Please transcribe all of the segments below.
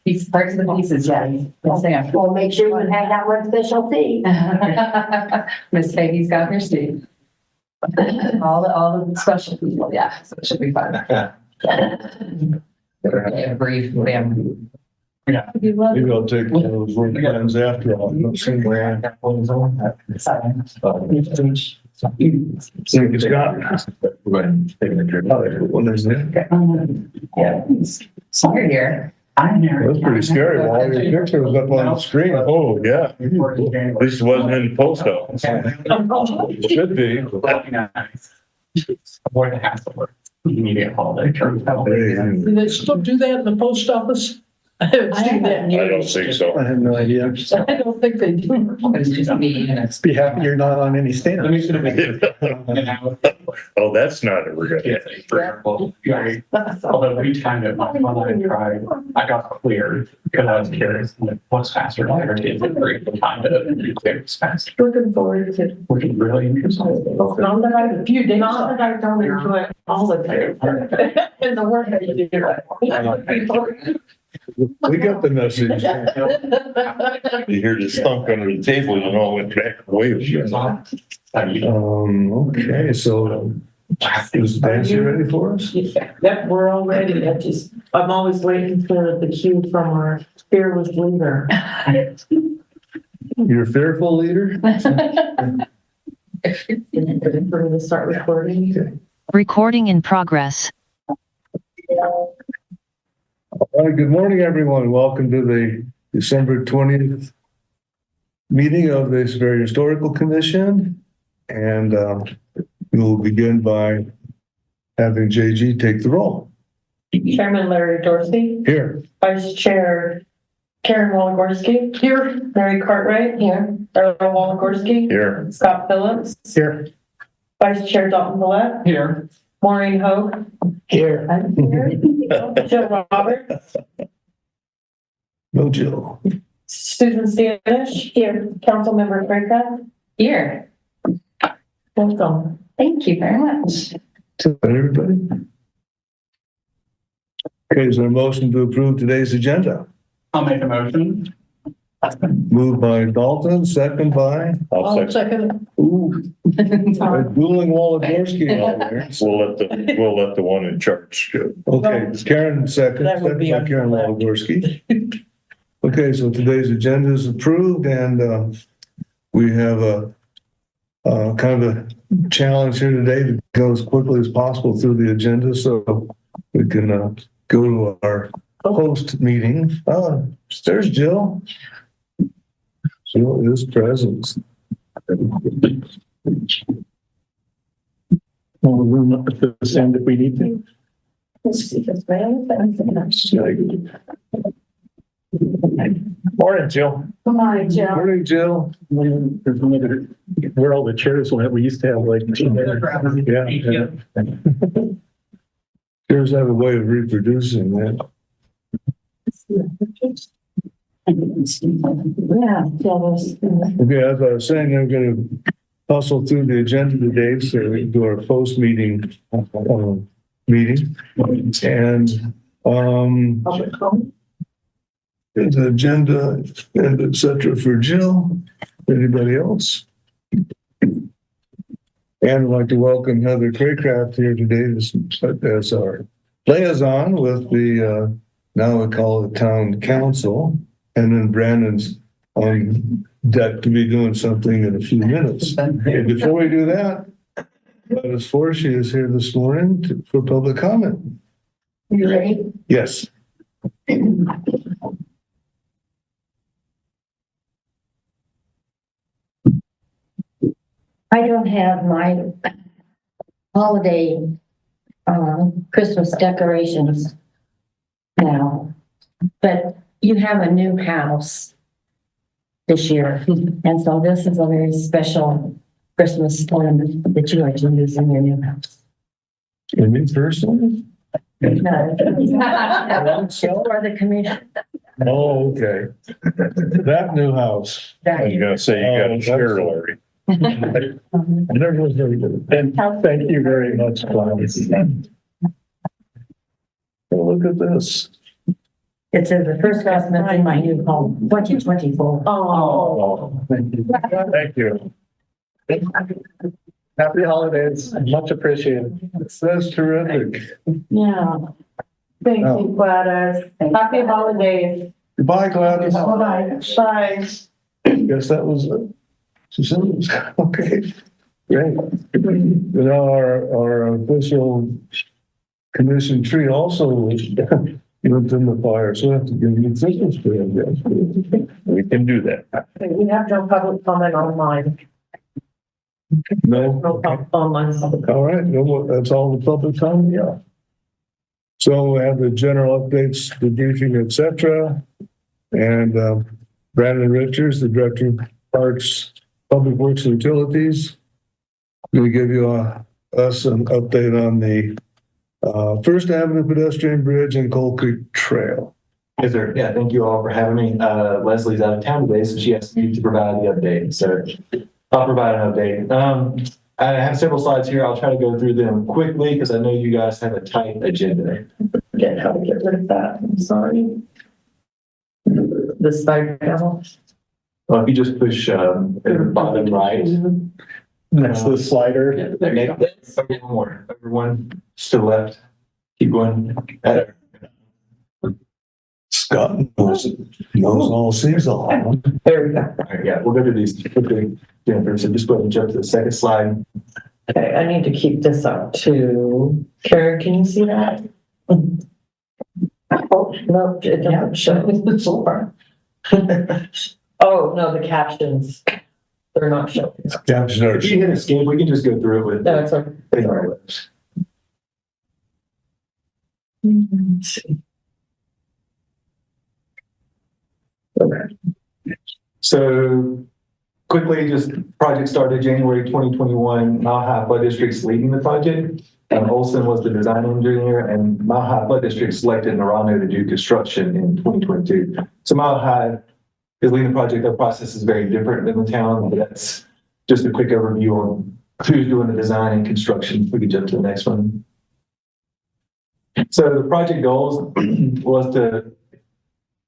Piece, parts of the pieces, yeah. Yes, they are. We'll make sure you have that one special seat. Miss Peggy's got her seat. All the special people, yeah, so it should be fun. Okay, a brief, Yeah, maybe I'll take those work plans after all. Don't see where think it's got. When there's that. Yeah, sorry here. That's pretty scary. While your picture was up on the screen. Oh, yeah. At least it wasn't in the post office. It should be. Avoid the hassle. Immediate holiday. Do they still do that in the post office? I haven't seen that in I don't years. think so. I have no idea. I don't think they do. It's just me and it's. Be happy you're not on any stand. Let me see the Oh, that's not ever good. Yeah, for example, like, although we timed it, when I tried, I got cleared because I was curious, like, what's faster, like, or take the time to clear this fast, Looking forward to. which is really interesting. Not that I, a few days. Not that I don't enjoy all of it. And the work that you do. We got the message. You hear this thunk under the table, you know, it went back away. Okay, so is Nancy ready for us? Yep, we're all ready. I'm always waiting for the cue from our fearless leader. You're a fearful leader? We're going to start recording. Recording in progress. All right, good morning, everyone. Welcome to the December 20th meeting of the Superior Historical Commission. And we'll begin by having JG take the roll. Chairman Larry Dorsey, Here. Vice Chair Karen Walagorski, here. Mary Cartwright, here. Darrell Walagorski, Here. Scott Phillips, Here. Vice Chair Dalton Villette, Here. Maureen Hope, Here. I'm here. Jill Roberts, No Jill. Susan Stanish, here. Councilmember Freycraft, Here, welcome. thank you very much. Everybody? Okay, is there a motion to approve today's agenda? I'll make a motion. Moved by Dalton, second by? I'll second. Ooh, dueling Walagorski out there. We'll let the one in charge go. Okay, Karen second, That would second be by Karen Walagorski. Okay, so today's agenda is approved and we have a kind of a challenge here today to go as quickly as possible through the agenda so we can go to our host meeting. There's Jill. Jill is present. More room up at this end if we need to. Morning, Jill. Come on, Joe. Morning, Jill. Where all the chairs went, we used to have like. Yeah. Chairs have a way of reproducing that. Yeah, Okay, as I was saying, I'm gonna hustle through the agenda today, so we can do our post-meeting meeting. And there's an agenda and et cetera for Jill. Anybody else? And I'd like to welcome Heather Craycraft here today as our liaison with the now we call it Town Council. And then Brandon's on deck to be doing something in a few minutes. And before we do that, Gladys Forshey is here this morning for public comment. You ready? Yes. I don't have my holiday Christmas decorations now, but you have a new house this year. And so this is a very special Christmas ornament that you are to use in your new house. In me personally? For the commission. Oh, okay. That new house. I was gonna say, you gotta share, Larry. That was very good. And thank you very much, Gladys. Oh, look at this. It says the first Christmas in my new home, 2024. Oh. Thank you. Happy holidays, much appreciated. That's terrific. Yeah. Thank you, Gladys. Happy holidays. Goodbye, Gladys. Bye. Bye. Guess that was it. Okay, great. Now our official commission tree also went in the fire, so we have to give you Christmas tree, I guess. We can do that. We have no public comment online. No? No online. All right, no more, that's all the public comment, yeah. So we have the general updates, the briefing, et cetera. And Brandon Richards, the Director of Parks, Public Works and Utilities, going to give you us an update on the First Avenue pedestrian bridge and Coal Creek Trail. Yes, sir. Yeah, thank you all for having me. Leslie's out of town today, so she asked me to provide the update. So I'll provide an update. I have several slides here. I'll try to go through them quickly because I know you guys have a tight agenda. Forget how to get rid of that. I'm sorry. The side panel. Well, if you just push at the bottom right. Next to the slider. Over one more. Over one to the left. Keep going. Scott knows all, sees all. There we go. All right, yeah, we'll go to these quickly, Jennifer. So just go ahead and jump to the second slide. Okay, I need to keep this up to, Karen, can you see that? Oh, no, it doesn't show. It's over. Oh, no, the captions, they're not showing. Captioners. If you hit escape, we can just go through it with. No, it's okay. Let's see. Okay. So quickly, just project started January 2021. Mile High Flood District's leading the project. Olson was the design engineer, and Mile High Flood District selected Narano to do construction in 2022. So Mile High is leading the project. Their process is very different than the town, but that's just a quick overview on who's doing the design and construction. We could jump to the next one. So the project goals was to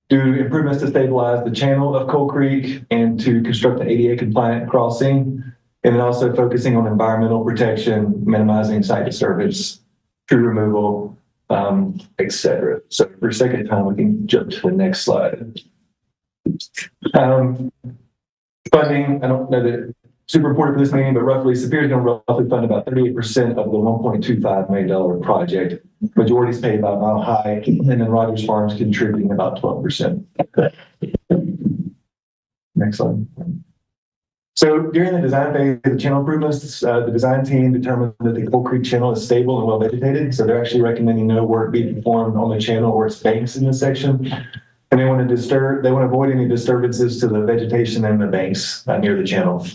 do improvements to stabilize the channel of Coal Creek and to construct an ADA compliant crossing, and then also focusing on environmental protection, minimizing site disturbance, tree removal, et cetera. So for sake of time, we can jump to the next slide. Funding, I don't know that super important for this meeting, but roughly Superior's going to roughly fund about 38% of the $1.25 million project. Majority is paid by Mile High, and then Rogers Farms contributing about 12%. Next slide. So during the design phase of the channel improvements, the design team determined that the Coal Creek channel is stable and well vegetated. So they're actually recommending no work be performed on the channel or its banks in this section. And they want to avoid any disturbances to the vegetation and the banks near the channel.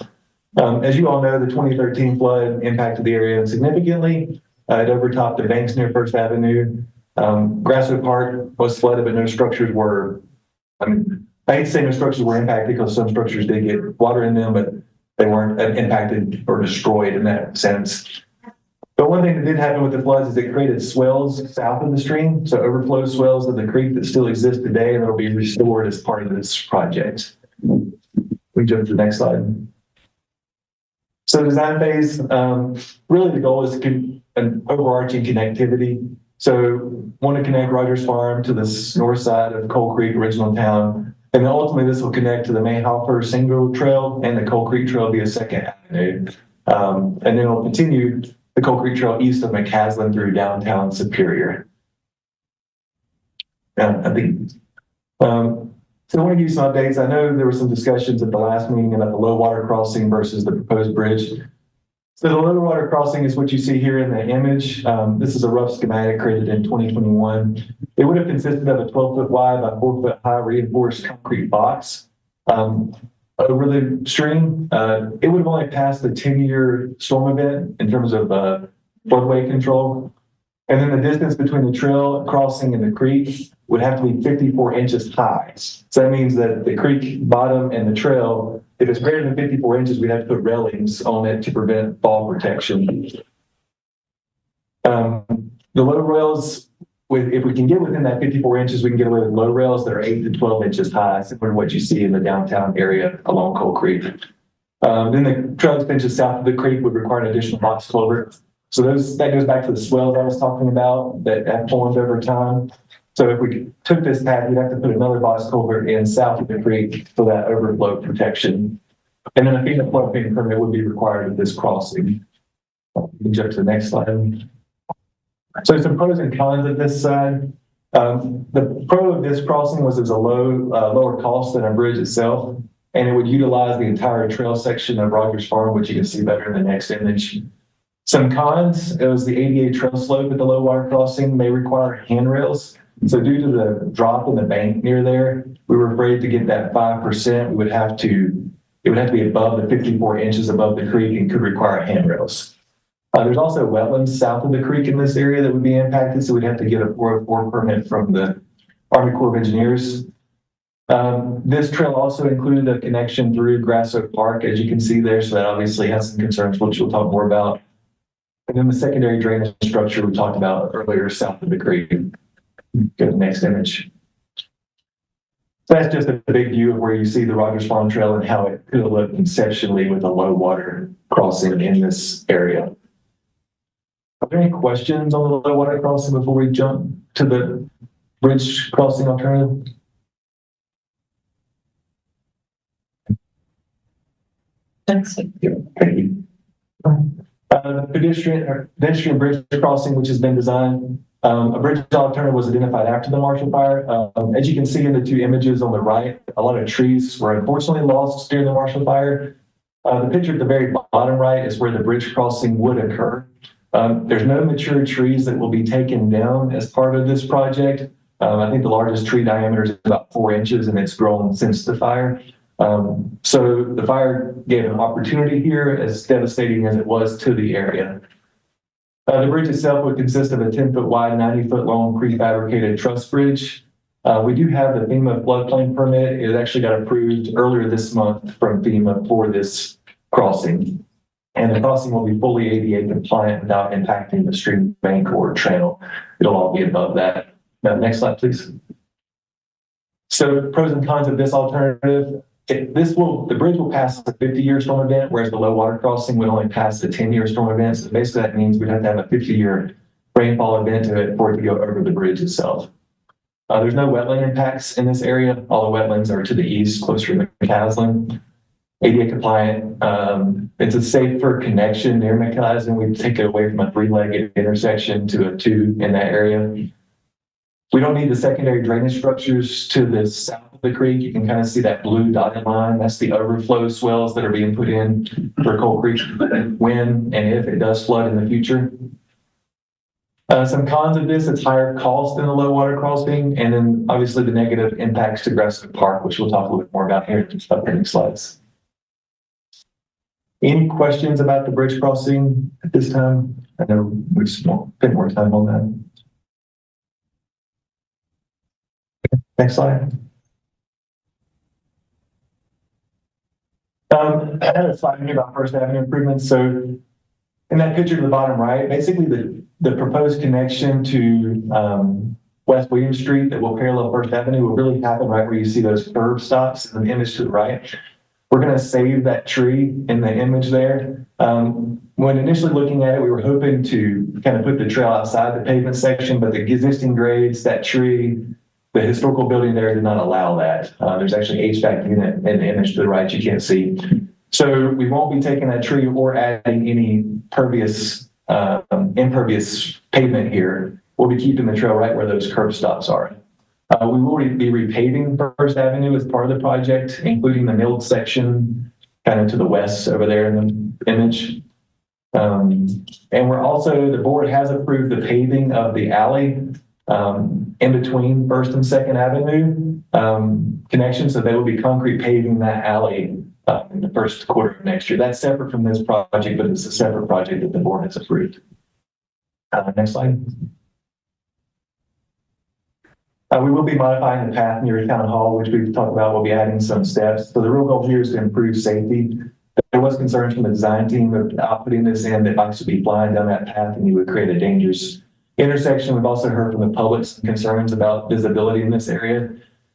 As you all know, the 2013 flood impacted the area significantly. It overtopped the banks near First Avenue. Grasswood Park was flooded, but no structures were, I hate to say no structures were impacted because some structures did get water in them, but they weren't impacted or destroyed in that sense. But one thing that did happen with the floods is it created swells south of the stream. So overflow swells of the creek that still exist today, and they'll be restored as part of this project. We jump to the next slide. So design phase, really the goal is an overarching connectivity. So want to connect Rogers Farm to the north side of Coal Creek, original town. And then ultimately this will connect to the Mayhopper Single Trail and the Coal Creek Trail via Second Avenue. And then it'll continue the Coal Creek Trail east of McCaslin through downtown Superior. So I want to give you some updates. I know there were some discussions at the last meeting about the low water crossing versus the proposed bridge. So the low water crossing is what you see here in the image. This is a rough schematic created in 2021. It would have consisted of a 12-foot wide by 4-foot high reinforced concrete box over the stream. It would have only passed the 10-year storm event in terms of floodway control. And then the distance between the trail crossing and the creek would have to be 54 inches high. So that means that the creek bottom and the trail, if it's greater than 54 inches, we'd have to put railings on it to prevent fall protection. The low rails if we can get within that 54 inches, we can get away with low rails that are 8 to 12 inches high, similar to what you see in the downtown area along Coal Creek. Then the trail extension south of the creek would require an additional box culvert. So that goes back to the swells I was talking about that have formed over time. So if we took this path, we'd have to put another box culvert in south of the creek for that overflow protection. And then a FEMA floodplain permit would be required at this crossing. You can jump to the next slide. So some pros and cons of this side. The pro of this crossing was it's a lower cost than a bridge itself, and it would utilize the entire trail section of Rogers Farm, which you can see better in the next image. Some cons, it was the ADA trail slope at the low water crossing may require handrails. So due to the drop in the bank near there, we were afraid to get that 5%, it would have to be above the 54 inches above the creek and could require handrails. There's also wetlands south of the creek in this area that would be impacted, so we'd have to get a 404 permit from the Army Corps of Engineers. This trail also included a connection through Grass Oak Park, as you can see there, so that obviously has some concerns, which we'll talk more about. And then the secondary drainage structure we talked about earlier south of the creek. Go to the next image. So that's just a big view of where you see the Rogers Farm Trail and how it could look conceptually with a low water crossing in this area. Are there any questions on the low water crossing before we jump to the bridge crossing alternative? Thanks. Thank you. Pedestrian bridge crossing, which has been designed. A bridge alternative was identified after the Marshall Fire. As you can see in the two images on the right, a lot of trees were unfortunately lost during the Marshall Fire. The picture at the very bottom right is where the bridge crossing would occur. There's no mature trees that will be taken down as part of this project. I think the largest tree diameter is about 4 inches and it's grown since the fire. So the fire gave an opportunity here, as devastating as it was to the area. The bridge itself would consist of a 10-foot wide, 90-foot long prefabricated truss bridge. We do have the FEMA floodplain permit. It actually got approved earlier this month from FEMA for this crossing. And the crossing will be fully ADA compliant without impacting the stream bank or trail. It'll all be above that. Now, next slide, please. So pros and cons of this alternative. The bridge will pass a 50-year storm event, whereas the low water crossing would only pass a 10-year storm event. So basically that means we'd have to have a 50-year rainfall event for it to go over the bridge itself. There's no wetland impacts in this area. All the wetlands are to the east, closer to McCaslin. ADA compliant. It's a safer connection near McCaslin. We take it away from a 3-legged intersection to a 2 in that area. We don't need the secondary drainage structures to the south of the creek. You can kind of see that blue dotted line. That's the overflow swells that are being put in for Coal Creek when and if it does flood in the future. Some cons of this, it's higher cost than the low water crossing, and then obviously the negative impacts to Grass Oak Park, which we'll talk a little bit more about here in the upcoming slides. Any questions about the bridge crossing at this time? I know we've spent more time on that. Next slide. I had a slide here about First Avenue improvements. So in that picture to the bottom right, basically the proposed connection to West William Street that will parallel First Avenue will really happen right where you see those curb stops in the image to the right. We're going to save that tree in the image there. When initially looking at it, we were hoping to kind of put the trail outside the pavement section, but the existing grades, that tree, the historical building there did not allow that. There's actually an HVAC unit in the image to the right you can't see. So we won't be taking that tree or adding any impervious pavement here. We'll be keeping the trail right where those curb stops are. We will be repaving First Avenue as part of the project, including the milled section kind of to the west over there in the image. And the board has approved the paving of the alley in between First and Second Avenue connection. So they will be concrete paving that alley in the first quarter of next year. That's separate from this project, but it's a separate project that the board has approved. Next slide. We will be modifying the path near Town Hall, which we've talked about. We'll be adding some steps. So the real goal here is to improve safety. There was concerns from the design team of outputting this in that bikes would be flying down that path and you would create a dangerous intersection. We've also heard from the public some concerns about visibility in this area.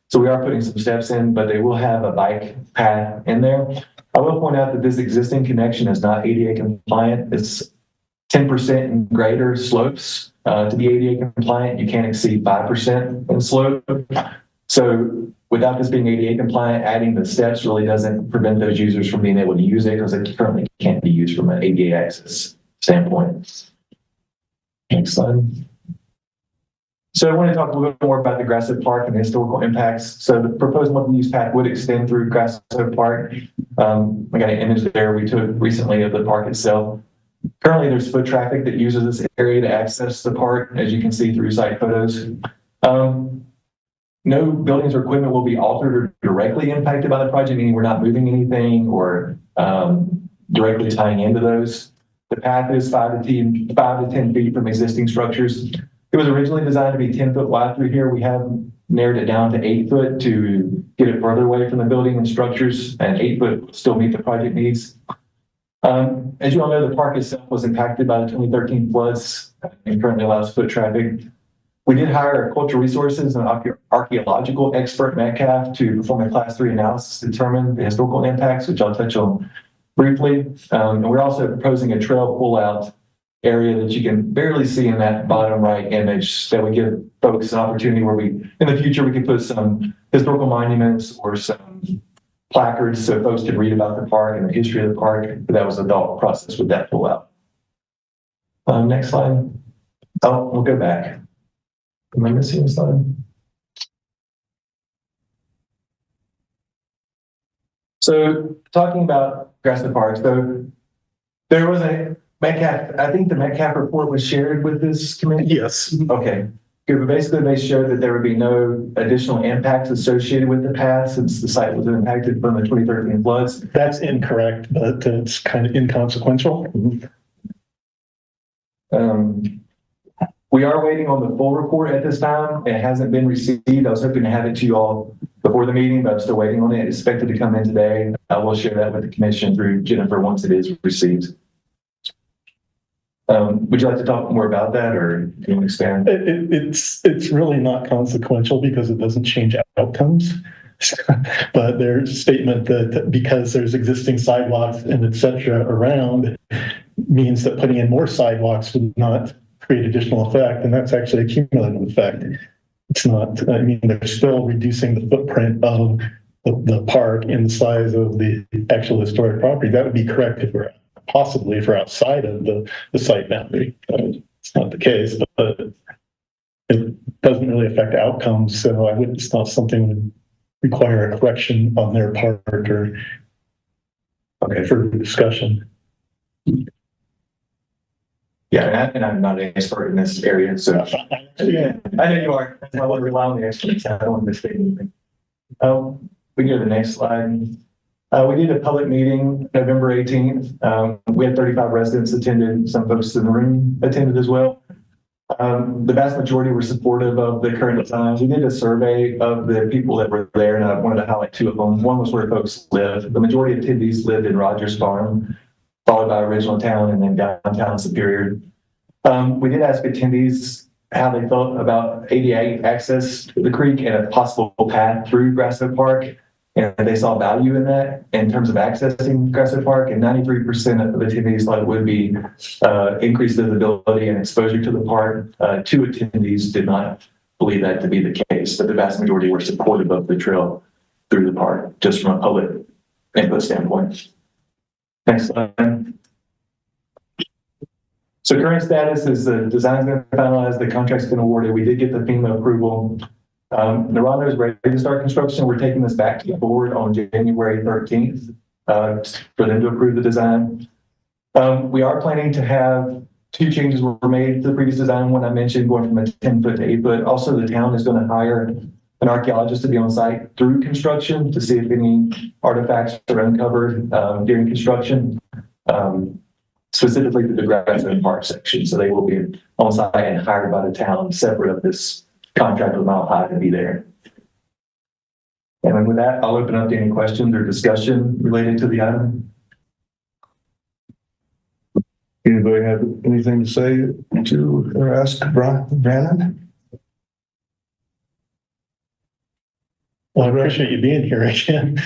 So we are putting some steps in, but they will have a bike path in there. I will point out that this existing connection is not ADA compliant. It's 10% and greater slopes. To be ADA compliant, you can't exceed 5% in slope. So without this being ADA compliant, adding the steps really doesn't prevent those users from being able to use it because it currently can't be used from an ADA access standpoint. Next slide. So I want to talk a little bit more about the Grasshope Park and the historical impacts. So the proposed multi-use path would extend through Grasshope Park. I got an image there we took recently of the park itself. Currently, there's foot traffic that uses this area to access the park, as you can see through site photos. No buildings or equipment will be altered or directly impacted by the project, meaning we're not moving anything or directly tying into those. The path is 5 to 10 feet from existing structures. It was originally designed to be 10 foot wide through here. We have narrowed it down to 8 foot to get it further away from the building and structures, and 8 foot would still meet the project needs. As you all know, the park itself was impacted by the 2013 floods and currently allows foot traffic. We did hire a cultural resources and archaeological expert, Metcalf, to perform a class 3 analysis to determine the historical impacts, which I'll touch on briefly. And we're also proposing a trail pullout area that you can barely see in that bottom right image that would give folks an opportunity where in the future, we could put some historical monuments or some placards so folks could read about the park and the history of the park. But that was the thought process with that pullout. Next slide. Oh, we'll go back. Am I missing a slide? So talking about Grasshope Park, so there was a Metcalf, I think the Metcalf report was shared with this committee? Yes. Okay. Good, but basically they showed that there would be no additional impacts associated with the path since the site was impacted from the 2013 floods. That's incorrect, but it's kind of inconsequential. We are waiting on the full report at this time. It hasn't been received. I was hoping to have it to you all before the meeting, but I'm still waiting on it. It's expected to come in today. I will share that with the commission through Jennifer once it is received. Would you like to talk more about that, or do you want to expand? It's really not consequential because it doesn't change outcomes. But there's a statement that because there's existing sidewalks and et cetera around means that putting in more sidewalks would not create additional effect, and that's actually a cumulative effect. It's not, I mean, they're still reducing the footprint of the park and the size of the actual historic property. That would be correct if we're outside of the site boundary. It's not the case, but it doesn't really affect outcomes. So it's not something that would require a correction on their part or for discussion. Yeah, and I'm not an expert in this area, so yeah, I know you are. That's why I want to rely on the experts. I don't want to mistake anything. We can go to the next slide. We did a public meeting November 18th. We had 35 residents attended. Some folks in the room attended as well. The vast majority were supportive of the current design. We did a survey of the people that were there, and I wanted to highlight 2 of them. One was where folks live. The majority of attendees lived in Rogers Farm, followed by Original Town, and then downtown Superior. We did ask attendees how they felt about ADA access to the creek and a possible path through Grasshope Park. And they saw value in that in terms of accessing Grasshope Park, and 93% of attendees thought it would be increased visibility and exposure to the park. 2 attendees did not believe that to be the case, but the vast majority were supportive of the trail through the park, just from a public input standpoint. Next slide. So current status is the design's been finalized, the contract's been awarded. We did get the FEMA approval. Naranda is ready to start construction. We're taking this back to the board on January 13th for them to approve the design. We are planning to have 2 changes were made to the previous design. One I mentioned, going from a 10 foot to 8 foot. Also, the town is going to hire an archaeologist to be on site through construction to see if any artifacts are uncovered during construction, specifically to the Grasshope Park section. So they will be on site and hired by the town separate of this contract with Mile High to be there. And with that, I'll open up to any questions or discussion related to the item. Anybody have anything to say to or ask Brandon? Well, I appreciate you being here again.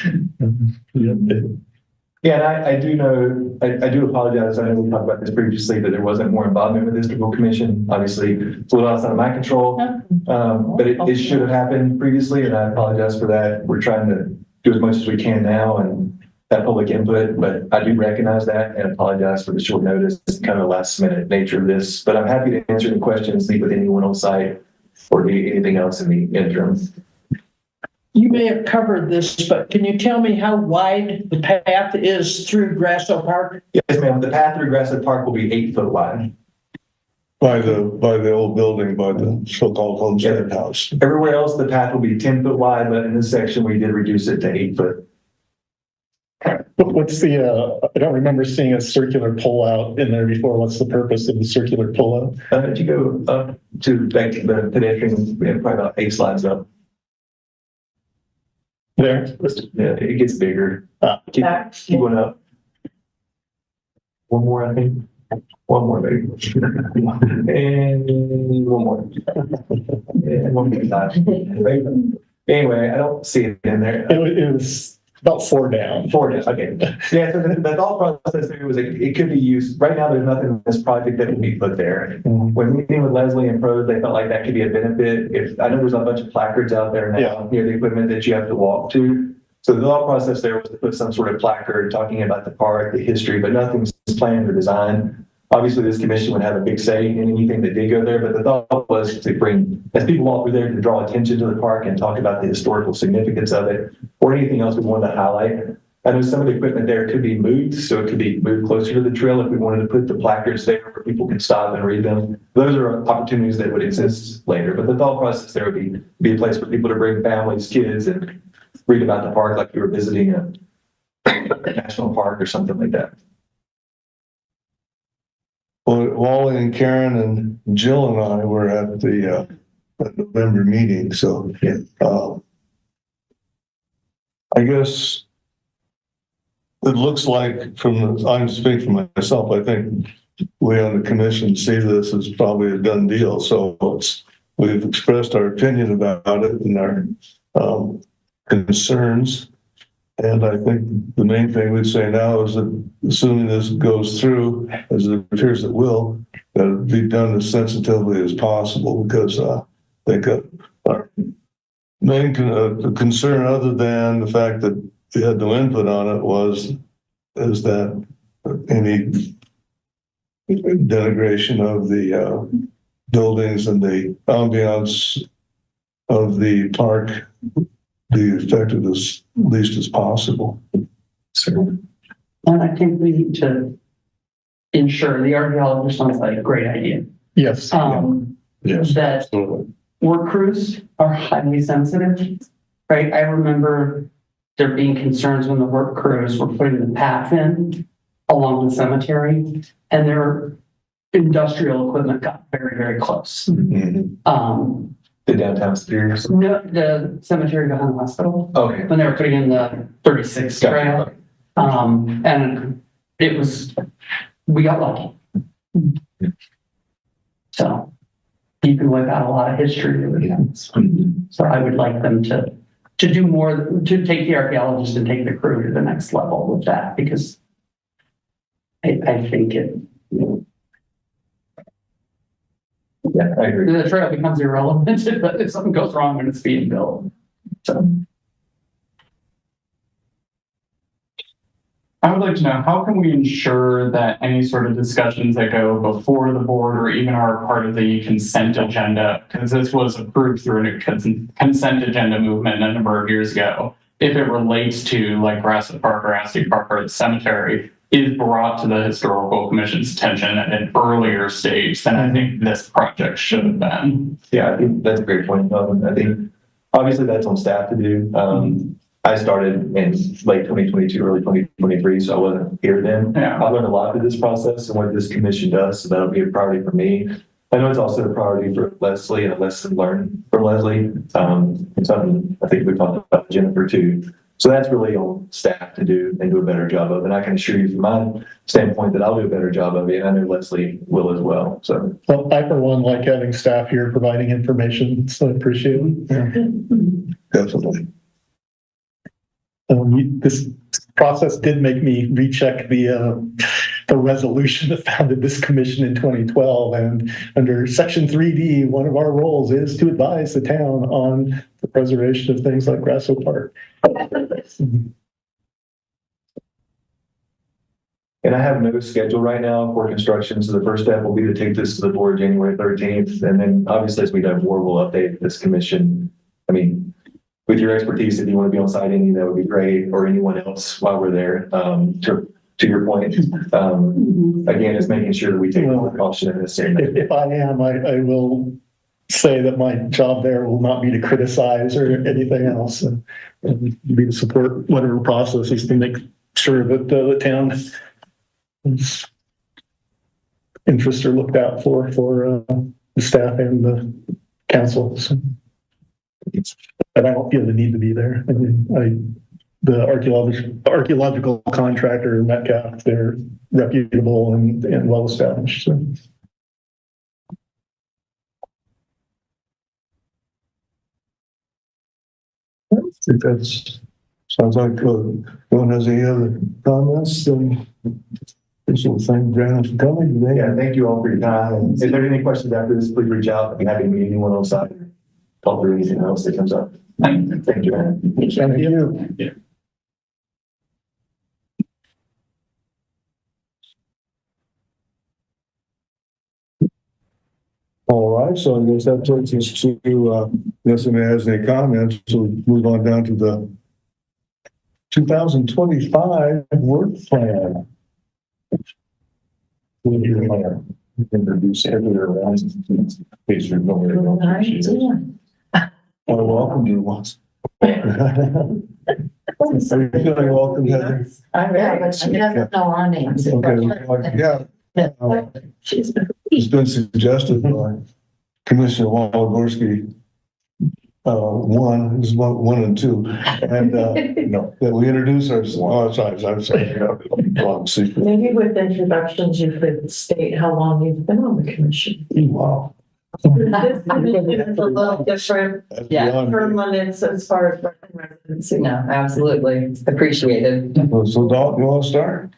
Yeah, and I do know, I do apologize. I know we talked about this previously, that there wasn't more involvement with the district commission. Obviously, it's a little outside of my control. But it should have happened previously, and I apologize for that. We're trying to do as much as we can now and have public input, but I do recognize that and apologize for the short notice, kind of last minute nature of this. But I'm happy to answer any questions, meet with anyone on site, or do anything else in the interim. You may have covered this, but can you tell me how wide the path is through Grasso Park? Yes, ma'am. The path through Grassland Park will be 8 foot wide. By the old building, by the so-called homestead house. Everywhere else, the path will be 10 foot wide, but in this section, we did reduce it to 8 foot. What's the, I don't remember seeing a circular pullout in there before. What's the purpose of the circular pullout? If you go up to like the pedestrian, we have probably about 8 slides up. There? Yeah, it gets bigger. Keep going up. One more, I think. One more, maybe. And one more. And one more. Anyway, I don't see it in there. It was about 4 down. 4 days, okay. Yeah, so the thought process there was it could be used. Right now, there's nothing in this project that would be put there. When meeting with Leslie and Pros, they felt like that could be a benefit. If I know there's a bunch of placards out there now near the equipment that you have to walk to. So the thought process there was to put some sort of placard talking about the park, the history, but nothing's planned or designed. Obviously, this commission would have a big say in anything that did go there, but the thought was to bring, as people walk through there, to draw attention to the park and talk about the historical significance of it, or anything else we wanted to highlight. I know some of the equipment there could be moved, so it could be moved closer to the trail if we wanted to put the placards there where people can stop and read them. Those are opportunities that would exist later, but the thought process there would be a place for people to bring families, kids, and read about the park like you were visiting a national park or something like that. Well, Wally and Karen and Jill and I were at the November meeting, so I guess it looks like I'm speaking for myself, I think we on the commission see this as probably a done deal. So we've expressed our opinion about it and our concerns. And I think the main thing we'd say now is that assuming this goes through, as it appears it will, that it be done as sensitively as possible, because I think our main concern, other than the fact that we had no input on it, is that any denigration of the buildings and the ambiance of the park be effective as least as possible. And I think we need to ensure, the archaeologist sounds like a great idea. Yes. Yes. That Absolutely. work crews are highly sensitive, right? I remember there being concerns when the work crews were putting the path in along the cemetery, and their industrial equipment got very, very close. Mm-hmm. The downtown Superior. No, the cemetery behind the hospital, Okay. when they were putting in the 36 trail. And it was, we got lucky. So you can wipe out a lot of history with that. So I would like them to do more, to take the archaeologist and take the crew to the next level with that, because I think it, Yeah, I agree. the trail becomes irrelevant if something goes wrong when it's being built. So. I would like to know, how can we ensure that any sort of discussions that go before the board or even are part of the consent agenda, because this was approved through a consent agenda movement a number of years ago, if it relates to like Grassy Park or Ashley Park or the cemetery, is brought to the historical commission's attention at an earlier stage than I think this project should have been. Yeah, I think that's a great point. I think obviously that's on staff to do. I started in late 2022, early 2023, so I wasn't here then. Yeah. I learned a lot through this process and what this commission does, so that'll be a priority for me. I know it's also a priority for Leslie and a lesson learned from Leslie. It's something I think we talked about with Jennifer too. So that's really on staff to do and do a better job of. And I can assure you from my standpoint that I'll do a better job of it. And I know Leslie will as well. So. Well, I for one like having staff here providing information, so I appreciate it. Definitely. This process did make me recheck the resolution that founded this commission in 2012. And under section 3D, one of our roles is to advise the town on the preservation of things like Grasso Park. And I have no schedule right now for construction. So the first step will be to take this to the board January 13th. And then obviously as we have more, we'll update this commission. I mean, with your expertise, if you want to be on site, any, that would be great, or anyone else while we're there. To your point, again, is making sure that we take all the caution in this area. If I am, I will say that my job there will not be to criticize or anything else, and be to support whatever processes to make sure that the town's interests are looked out for the staff and the council. So, but I don't feel the need to be there. I mean, the archaeological contractor, Metcalf, they're reputable and well established. So. I think that's, sounds like no one has any other comments, then this will thank Brandon for coming today. Yeah, thank you all for your time. And if there are any questions after this, please reach out. I'd be happy to meet anyone on site. Talk through anything else that comes up. Thank you. Thank you. Yeah. All right, so I guess that takes us to, unless anyone has any comments, so move on down to the 2025 work plan. Would you introduce everyone around? Please remember. Welcome to once. Are you feeling welcome, Heather? Yeah, but she doesn't know our names. Okay, yeah. It's been suggested by Commissioner Walagorski, one and two, and no, that we introduce ourselves. I'm sorry, wrong secret. Maybe with introductions, you could state how long you've been on the commission. Wow. This commission is a little different That's Yeah. beyond for me. limits as far as residency. No, absolutely. Appreciated. So Dalton, you want to start?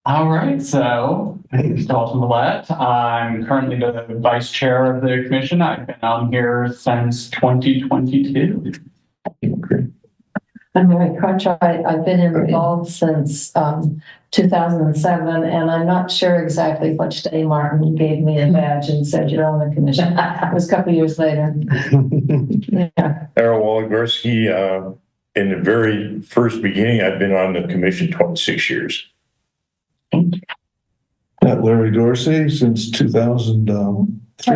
All right, so Dalton Millette. I'm currently the vice chair of the commission. I've been on here since 2022. I'm Mary Crutch. I've been involved since 2007, and I'm not sure exactly which day Martin gave me a badge and said you're on the commission. It was a couple of years later. Yeah. Errol Walagorski, in the very first beginning, I've been on the commission 26 years. Larry Dorsey since 2003.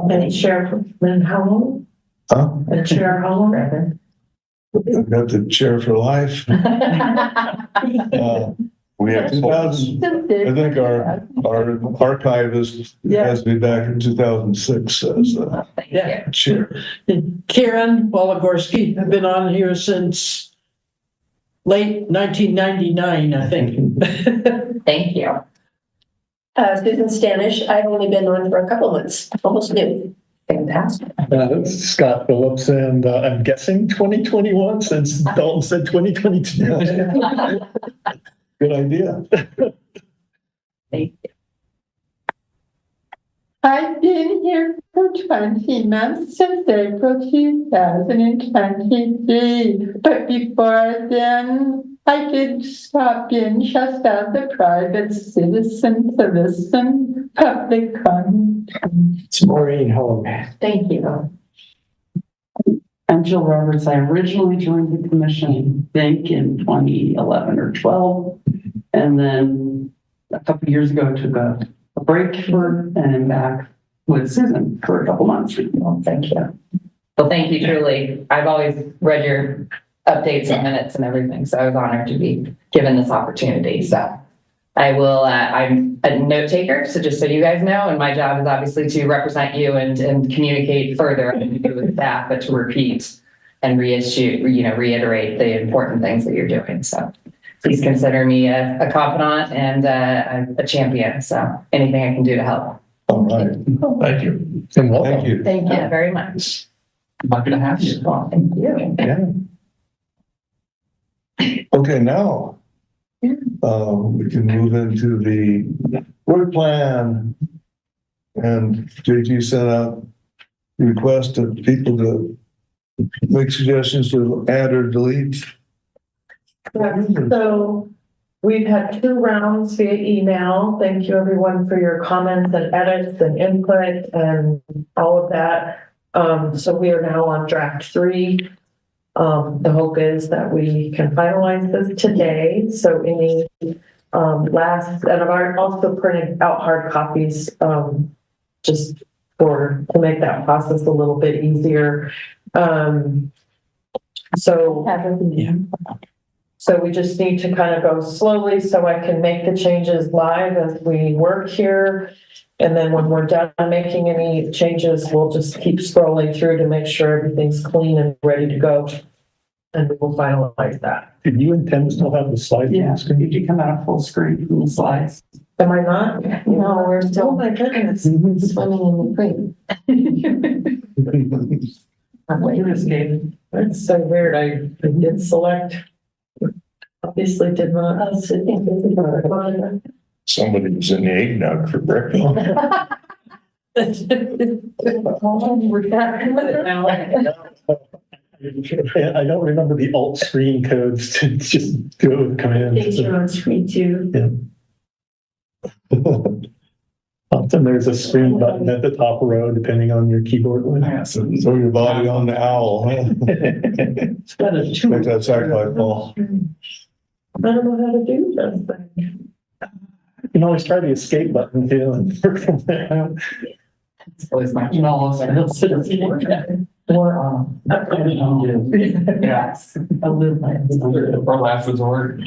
And chair, then how long? Huh? And chair, how long? I've got the chair for life. We have 2000, I think our archivist has me back in 2006 as Thank Yeah. you. chair. Karen Walagorski, I've been on here since late 1999, I think. Thank you. Susan Stanish, I've only been on for a couple months, almost new. Fantastic. Scott Phillips, and I'm guessing 2021 since Dalton said 2022. Good idea. Thank you. I've been here for 20 months since April 2023, but before then, I did stop in just as a private citizen to listen public comment. It's Maureen Home. Thank you. I'm Jill Roberts. I originally joined the commission, I think in 2011 or 12. And then a couple of years ago, took a break and I'm back with Susan for a couple months. Well, thank you. Well, thank you, truly. I've always read your updates and minutes and everything, so I was honored to be given this opportunity. So I will, I'm a note taker, so just so you guys know, and my job is obviously to represent you and communicate further. I didn't do with that, but to repeat and reiterate the important things that you're doing. So please consider me a confidant and a champion. So anything I can do to help. All right. Thank you. And welcome. Thank you. Thank you very much. Lucky to have you. Well, thank you. Yeah. Okay, now, we can move into the work plan. And JT sent out a request of people to make suggestions to add or delete. So we've had 2 rounds via email. Thank you everyone for your comments and edits and input and all of that. So we are now on draft 3. The hope is that we can finalize this today. So any last, and I've also printed out hard copies just to make that process a little bit easier. So we just need to kind of go slowly so I can make the changes live as we work here. And then when we're done making any changes, we'll just keep scrolling through to make sure everything's clean and ready to go. And we'll finalize that. Did you intend to still have the slides? Yeah, did you come out of full screen from the slides? Am I not? No, we're Oh still my goodness. swimming in the creek. You escaped. That's so weird. I did select. Obviously did not. Somebody was in the eggnog for breakfast. I don't remember the alt screen codes to just do it with commands. on screen too. Often there's a screen button at the top row, depending on your keyboard. So your body on the owl, huh? It's got a two. Make that sacrifice ball. I don't know how to do this thing. You can always try the escape button too and work from there. It's always my. Or Yes. Or last resort.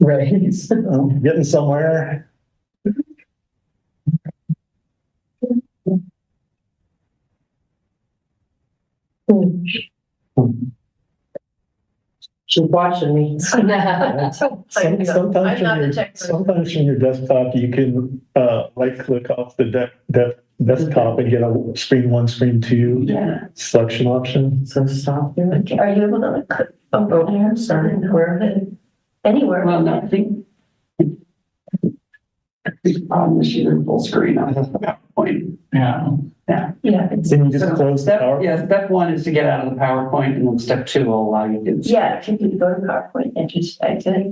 Right. Getting somewhere. she's watching me. Sometimes from your desktop, you can right click off the desktop and get a screen 1, screen 2 selection option. So stop there. Are you able to click? Oh, sorry. Where? Anywhere. Well, no, I think the problem is you're in full screen on the PowerPoint. Yeah. Yeah. Then you just close the power. Step 1 is to get out of the PowerPoint, and then step 2 will allow you to do. Yeah, if you could go to PowerPoint and just exit.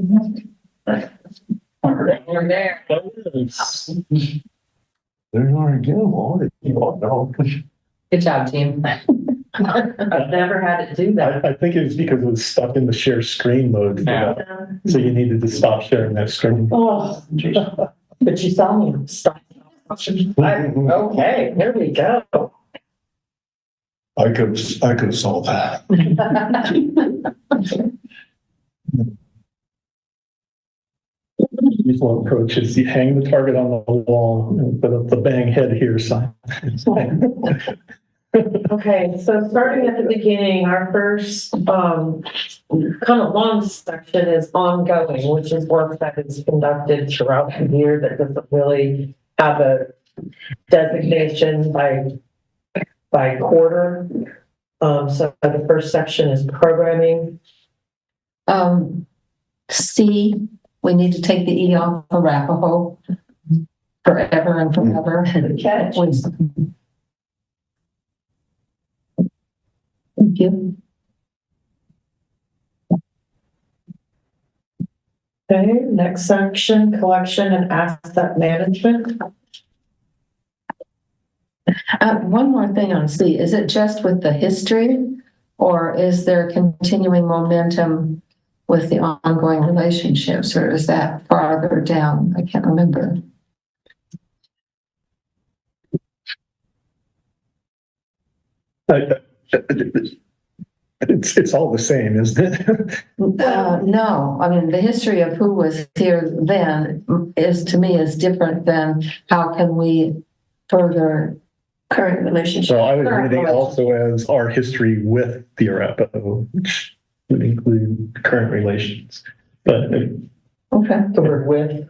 We're there. There you are again, Wally. Good job, team. I've never had it do that. I think it was because it was stuck in the share screen mode. Yeah. So you needed to stop sharing that screen. Oh, but you saw me stop. Okay, there we go. I could have solved that. Usual approach is you hang the target on the wall and put up the bang head here sign. Okay, so starting at the beginning, our first kind of long section is ongoing, which is work that is conducted throughout the year that doesn't really have a designation by quarter. So the first section is programming. C, we need to take the E off Arapahoe forever and forever. Catch. Thank you. Okay, next section, collection and asset management. One more thing on C, is it just with the history or is there continuing momentum with the ongoing relationships, or is that farther down? I can't remember. it's all the same, isn't it? No, I mean, the history of who was here then is, to me, is different than how can we further Current relationship. So I was reading also as our history with the Arapaho, which would include current relations. But Okay, The word with.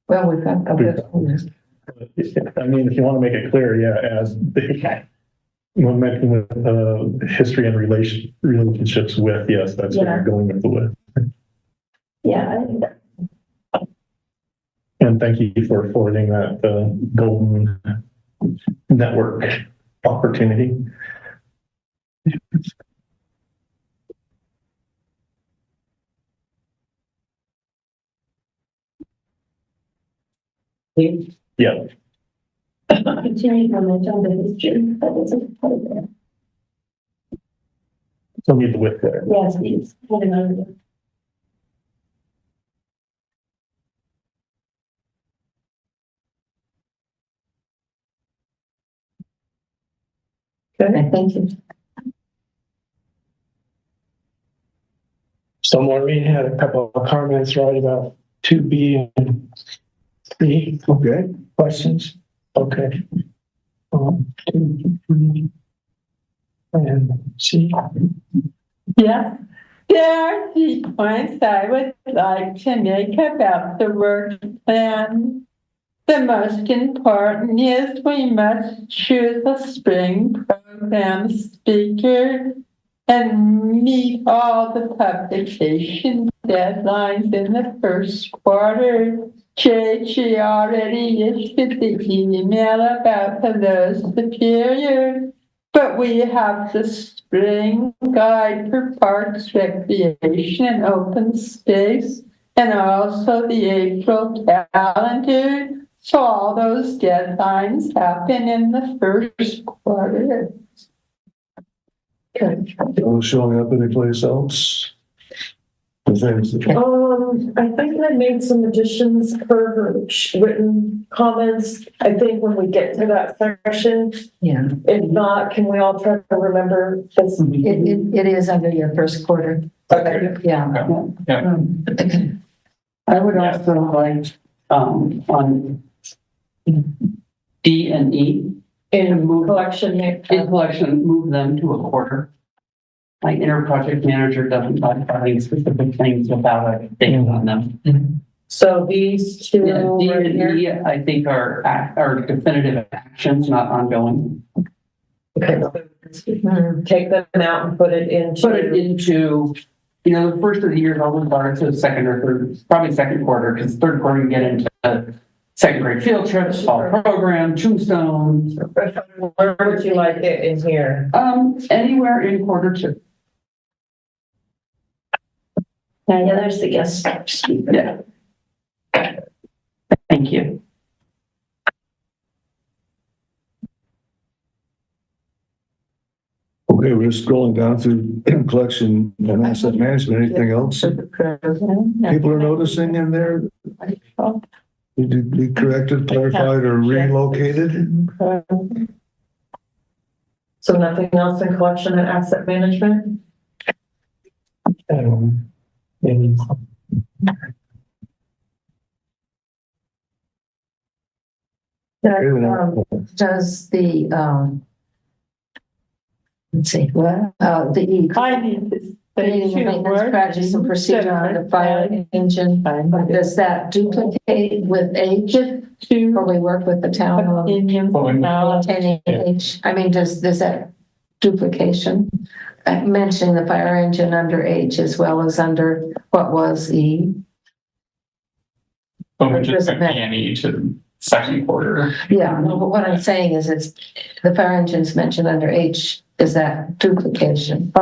well, we've got. I mean, if you want to make it clear, yeah, as when mentioning with history and relationships with, yes, that's where you're going with the with. Yeah. And thank you for forwarding that golden network opportunity. Yeah. Continue momentum, the history, that is a part of it. So need the width there. Yes, please. What about it? Okay, thank you. So Maureen had a couple of comments right about 2B and 3. Okay. Questions? Okay. 2, 3, and C. Yeah, there are 3 points I would like to make about the work plan. The most important is we must choose a spring program speaker and meet all the publication deadlines in the first quarter. JG already issued the email about the low superior, but we have the spring guide for parks, recreation, and open space, and also the April calendar. So all those deadlines happen in the first quarter. Showing up anyplace else? The things that- I think I made some additions per her written comments. I think when we get to that section, Yeah, if not, can we all try to remember this? it is under your first quarter. Okay. Yeah. Yeah. I would also like, on D and E, In collection. in collection, move them to a quarter. My inner project manager doesn't like having specific things without a date on them. So these two Yeah, D right and here. E, I think are definitive actions, not ongoing. Okay. Take them out and put it Put it into, into, the first of the year is always hard, so second or third, probably second quarter, because third quarter you get into second grade field trips, fall program, tombstone. where would you like it in here? Anywhere in quarter 2. Yeah, there's the guest speaker. Yeah. Thank you. Okay, we're scrolling down through collection and asset management. Anything else people are noticing in there? Need to be corrected, clarified, or relocated? So nothing else in collection and asset management? And Does the, let's see, what, the I need to creating a maintenance practice and procedure on the fire engine, does that duplicate with H? Or we work with the town on maintaining H? I mean, does that duplication? Mentioning the fire engine under H as well as under what was E? But we just took E to second quarter. Yeah, no, but what I'm saying is the fire engine's mentioned under H, is that duplication?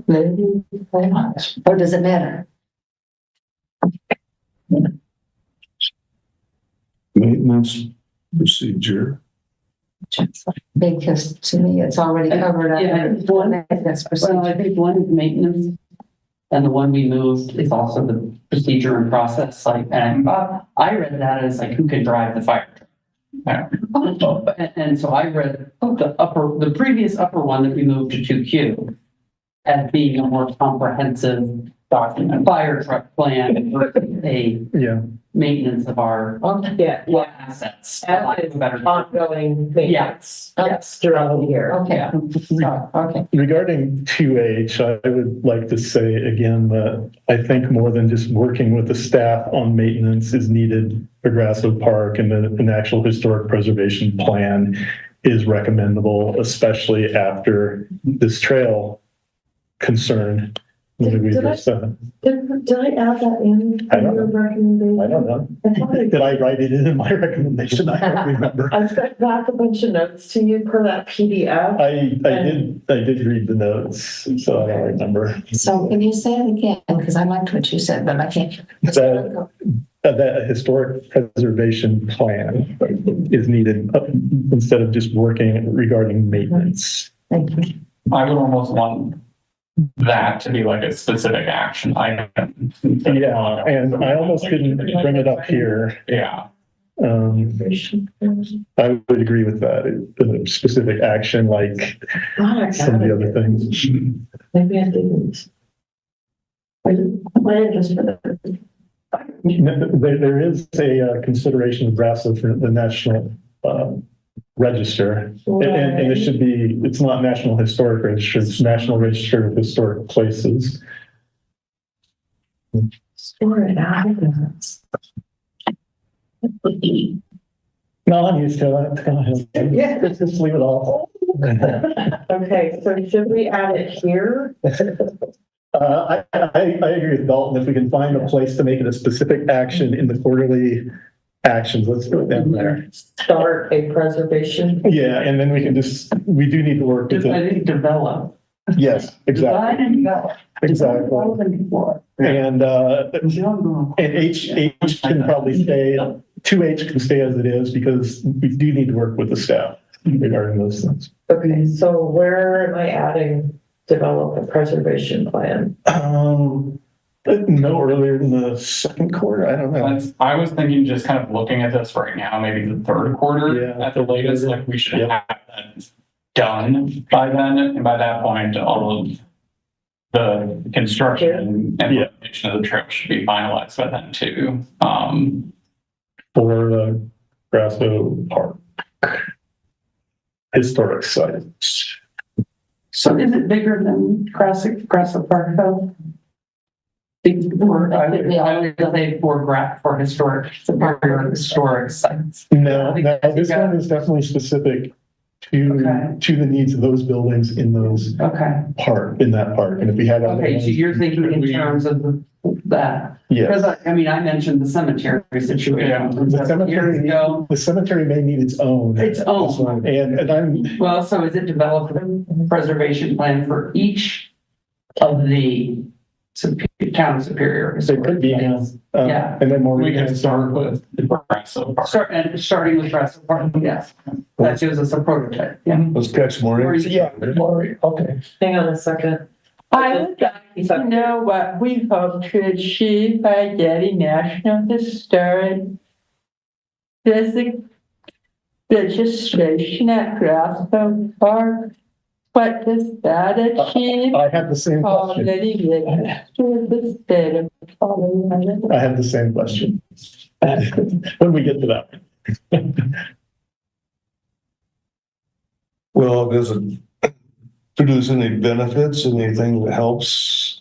Maybe, or does it matter? Maintenance procedure. Because to me, it's already covered under one maintenance Well, I procedure. think one is maintenance, and the one we moved is also the procedure and process, and I read that as who can drive the fire truck. Yeah. And so I read the previous upper one that we moved to 2Q as being a more comprehensive document, fire truck plan, versus a Yeah. maintenance of our Yeah, assets. for as lack of is a better term. ongoing maintenance, yes, throughout the year. Okay, so, okay. Regarding 2H, I would like to say again that I think more than just working with the staff on maintenance is needed for Grasso Park, and an actual historic preservation plan is recommendable, especially after this trail concern. Did I add that in I don't your know. recommendation? I don't know. I thought I Did I write it in my recommendation? I don't remember. I sent back a bunch of notes to you per that PDF. I did read the notes, so I don't remember. So can you say it again? Because I liked what you said, but I can't. That historic preservation plan is needed instead of just working regarding maintenance. Thank you. I would almost want that to be like a specific action item. Yeah, and I almost didn't bring it up here. Yeah. I would agree with that. A specific action like some of the other things. Maybe I didn't. My interest for that. There is a consideration of Grasso for the National Register. And it should be, it's not National Historic Register, it's National Register of Historic Places. Store it out. No, I'm used to it. Go ahead. Yeah. Let's just leave it off. Okay, so should we add it here? I agree with Dalton. If we can find a place to make it a specific action in the quarterly actions, let's do it down there. Start a preservation. Yeah, and then we can we do need to work with I it. think develop. Yes, Design exactly. and develop. Exactly. Develop and deploy. And H can probably stay, 2H can stay as it is because we do need to work with the staff regarding those things. Okay, so where am I adding develop a preservation plan? No earlier than the second quarter, I don't know. I was thinking just kind of looking at this right now, maybe the third quarter Yeah. at the latest, like we should Yep. have that done by then. And by that point, all of the construction and Yeah. implementation of the trail should be finalized by then too. For the Grasso Park historic sites. So is it bigger than Grasso Park though? I would say for historic, superior historic sites. No, this one is definitely specific to the needs of those buildings in those Okay, in that park. And if we have. other okay, so ones- you're thinking in terms of that? Yes. Because I mean, I mentioned the cemetery situation. Yeah. The cemetery may need its own. Its own. And I'm, Well, so is it developed a preservation plan for each of the town superior? it could be, Yeah. and then more. We can start with the Grasso Park. Starting with Grasso Park, yes. That gives us a prototype, yeah. Let's catch more. Yeah. Okay. Hang on a second. I would like to know what we hope to achieve by getting National Historic registration at Grasso Park. What does that achieve? I have the same question. Already registered the state of Colorado. I have the same question. When we get to that. Well, does it produce any benefits, anything that helps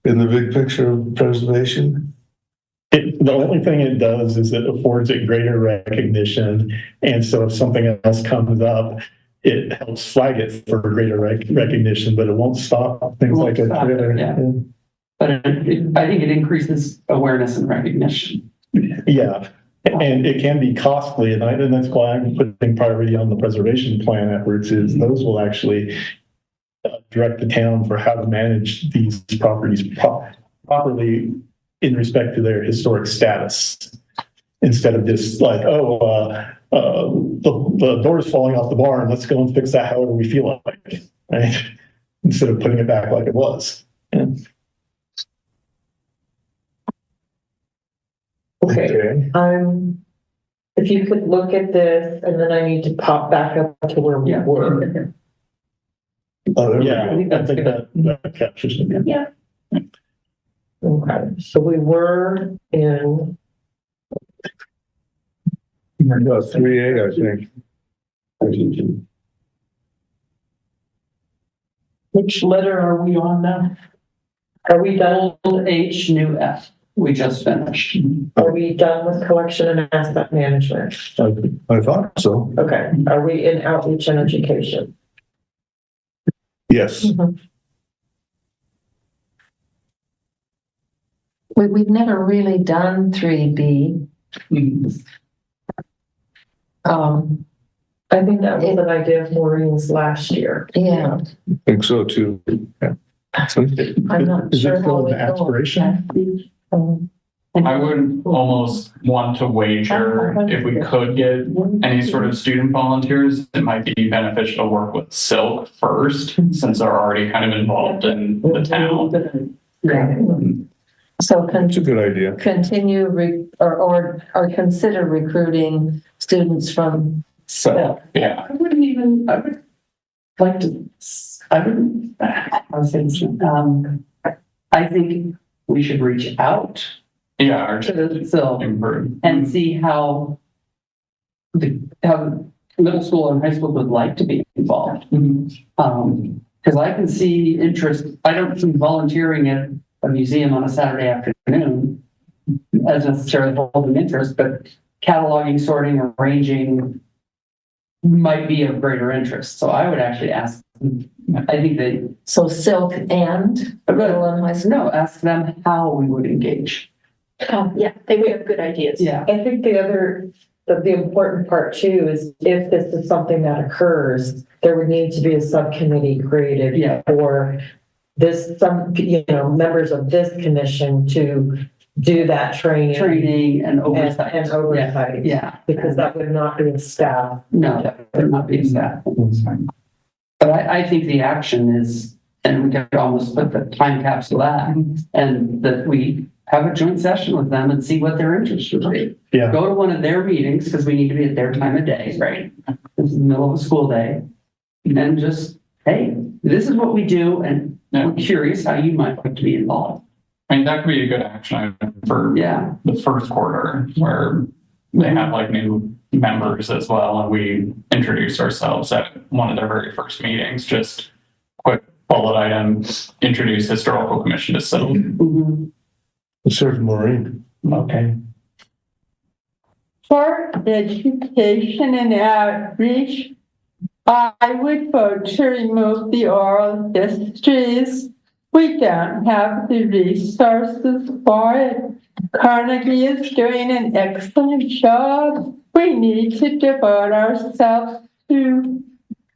in the big picture of preservation? The only thing it does is it affords it greater recognition. And so if something else comes up, it helps flag it for greater recognition, but it won't stop things like a trailer. Yeah. But I think it increases awareness and recognition. Yeah. And it can be costly, and that's why I'm putting priority on the preservation plan efforts, is those will actually direct the town for how to manage these properties properly in respect to their historic status, instead of just like, the door's falling off the barn, let's go and fix that however we feel like, right? Instead of putting it back like it was. Yeah. Okay, if you could look at this, and then I need to pop back up to where we were. Oh, there we Yeah, go. I think that captures it. Yeah. Okay, so we were in, About 3A, I think. Which letter are we on now? are we done, Old H, new F. We just finished. are we done with collection and asset management? I thought so. Okay, are we in outreach and education? Yes. We've never really done 3B. I think that was an idea of Maureen's last year. Yeah, I think so too. Yeah. I'm not Is sure it how still we an go. aspiration? I would almost want to wager if we could get any sort of student volunteers, it might be beneficial to work with Silk first, since they're already kind of involved in the town. So It's a good idea. continue or consider recruiting students from. So, yeah. I would like to, I think we should reach out Yeah, or to just the Silk improve. and see how how middle school and high school would like to be involved. Because I can see interest, I don't see volunteering at a museum on a Saturday afternoon as necessarily holding interest, but cataloging, sorting, arranging might be of greater interest. So I would actually ask, I think they, So Silk and middle and high school. no, ask them how we would engage. Yeah, they would have good ideas. Yeah. I think the important part too is if this is something that occurs, there would need to be a subcommittee created Yeah. for this, members of this commission to do that training And oversight. and oversight. Yeah. Because that would not be a staff. No, that would not be a staff. But I think the action is, and we could almost put the time capsule that, and that we have a joint session with them and see what their interest would be. Yeah. Go to one of their meetings, because we need to be at their time of day, right? This is the middle of a school day. And just, hey, this is what we do, and we're curious how you might like to be involved. I mean, that could be a good action item for Yeah. the first quarter, where they have like new members as well, and we introduce ourselves at one of their very first meetings, just quick bullet item, introduce historical commission to Silk. Let's hear from Maureen. Okay. For education and outreach, I would vote to remove the oral histories. We don't have the resources for it. Carnegie is doing an excellent job. We need to devote ourselves to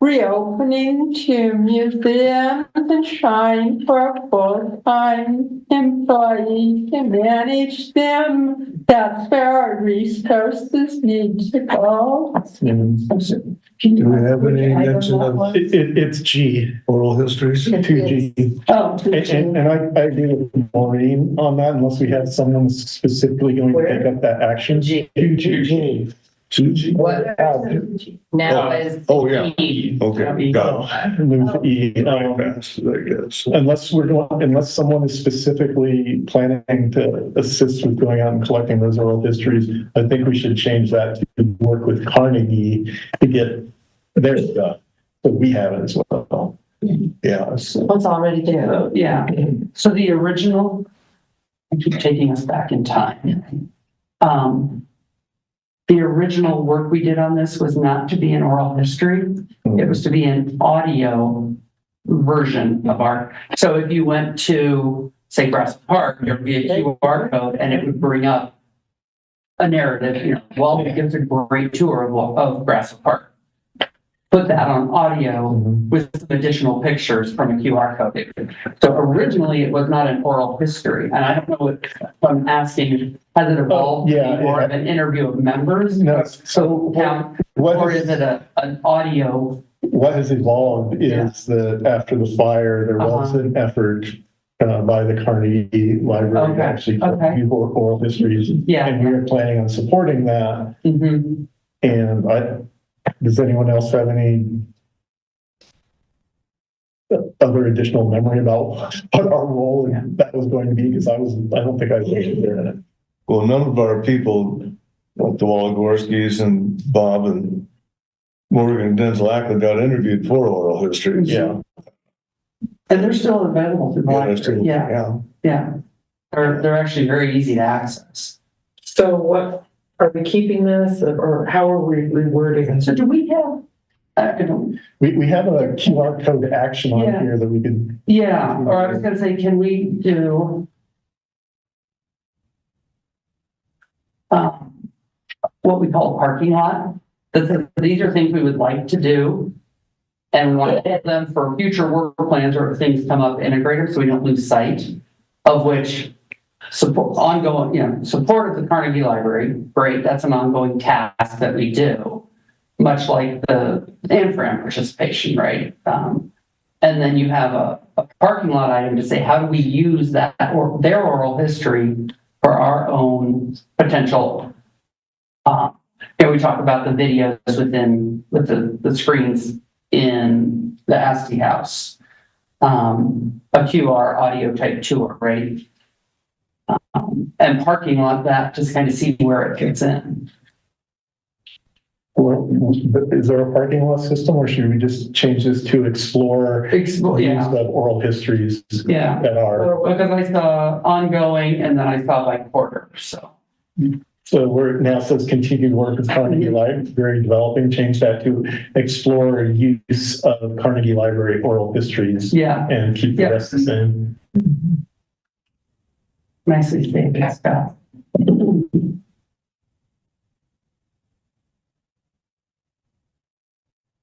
reopening to museums and trying for a full-time employee to manage them. That's where our resources need to go. Do we have any mention of It's G, oral histories? 2G. Oh, And I agree with Maureen on that, unless we have someone specifically going to take up that action. G. 2G. 2G? What now is. Oh, yeah. E. Okay, got it. Move E. Fast, I guess. Unless someone is specifically planning to assist with going out and collecting those oral histories, I think we should change that to work with Carnegie to get their stuff. So we have it as well. Yeah. It's already there. So, yeah, so the original, I keep taking us back in time. The original work we did on this was not to be an oral history. It was to be an audio version of our, so if you went to, say, Grass Park, there would be a QR code and it would bring up a narrative, Walden gives a great tour of Grass Park. Put that on audio with some additional pictures from a QR code. So originally it was not an oral history. And I don't know if I'm asking, has it evolved to be more of an interview of members? No, So or is it an audio? What has evolved is that after the fire, there was an effort by the Carnegie Library to actually collect oral histories. Yeah. And we are planning on supporting that. And does anyone else have any other additional memory about what our role in that was going to be, because I don't think I was there in it. Well, none of our people, like the Walagorskis and Bob and Morgan and Denzel Ackland, got interviewed for oral histories. Yeah. And they're still available through the Yeah, they're still- library. Yeah. They're actually very easy to access. So what, are we keeping this or how are we rewording? So do we have, I don't, We have a QR code action on Yeah. here that we could, yeah, or I was gonna say, can we do what we call a parking lot? These are things we would like to do. And we want to hit them for future work plans or if things come up integrated, so we don't lose sight of which support ongoing, support of the Carnegie Library. Great, that's an ongoing task that we do, much like the infram participation, right? And then you have a parking lot item to say, how do we use that or their oral history for our own potential? We talk about the videos with the screens in the Asti House, a QR audio type tour, right? And parking lot that, just kind of see where it fits in. is there a parking lot system, or should we just change this to explore use Yeah, of oral histories yeah, that are? because I saw ongoing and then I saw like quarter, so. So where it now says continued work with Carnegie Library developing, change that to explore use of Carnegie Library oral histories. Yeah, And keep the rest the same. nicely stated, Scott.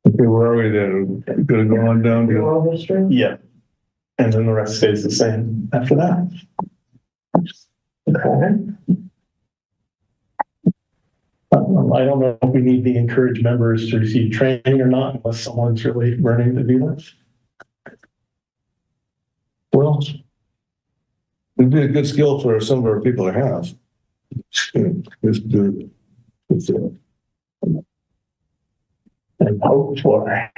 Okay, where are we then? Gonna go on down to, Oral history? Yeah. And then the rest stays the same after that. Okay. I don't know if we need to encourage members to receive training or not, unless someone's really learning to do that. well, it'd be a good skill for some of our people to have. Just do it. And hope for.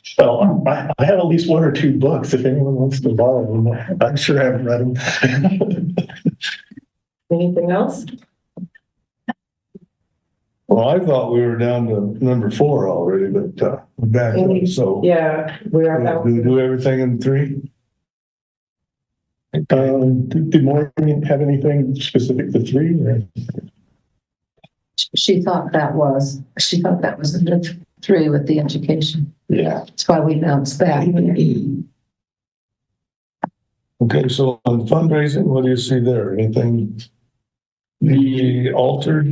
So I have at least one or two books if anyone wants to borrow them. I'm sure I haven't read them. Anything else? Well, I thought we were down to number 4 already, but we're back up, so. Yeah, we are. Do we do everything in 3? Did Maureen have anything specific to 3? Or? She thought that was the 3 with the education. Yeah. That's why we bounced back. Okay, so on fundraising, what do you see there? Anything be altered?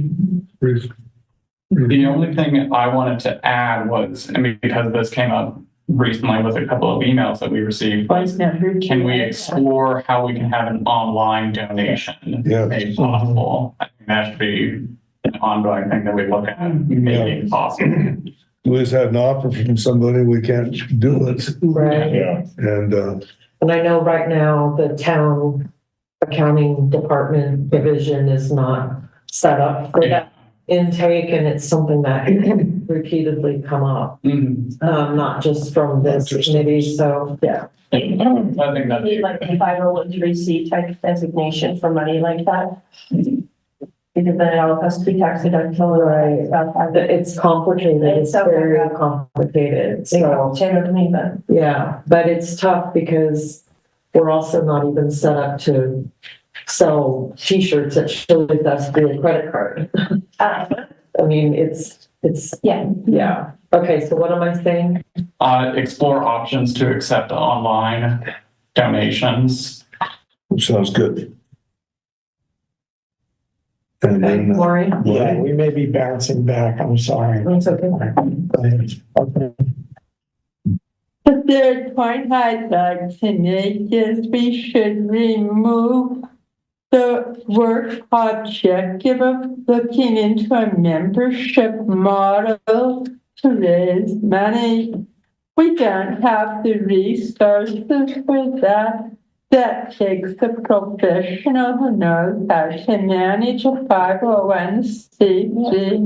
The only thing I wanted to add was, because this came up recently with a couple of emails that we received, can we explore how we can have an online donation made possible? I think that should be an ongoing thing that we look at making possible. We always had an offer from somebody, we can't do it. Right. Yeah. And I know right now the town accounting department division is not set up for that intake, and it's something that repeatedly come up, not just from this committee, so, yeah. I think that Like a 501(c) type designation for money like that. Because then it all has to be tax deductible, right? It's complicated, it's very complicated, so. To me, but. Yeah, but it's tough because we're also not even set up to sell T-shirts at Chili Fest via credit card. I mean, it's, yeah. Okay, so what am I saying? Explore options to accept online donations. sounds good. And then, Maureen? Yeah, we may be bouncing back. I'm sorry. It's okay. The third point I'd like to make is we should remove the work objective of looking into a membership model to raise money. We don't have the resources for that. That takes a professional who knows how to manage a 501(c)(3)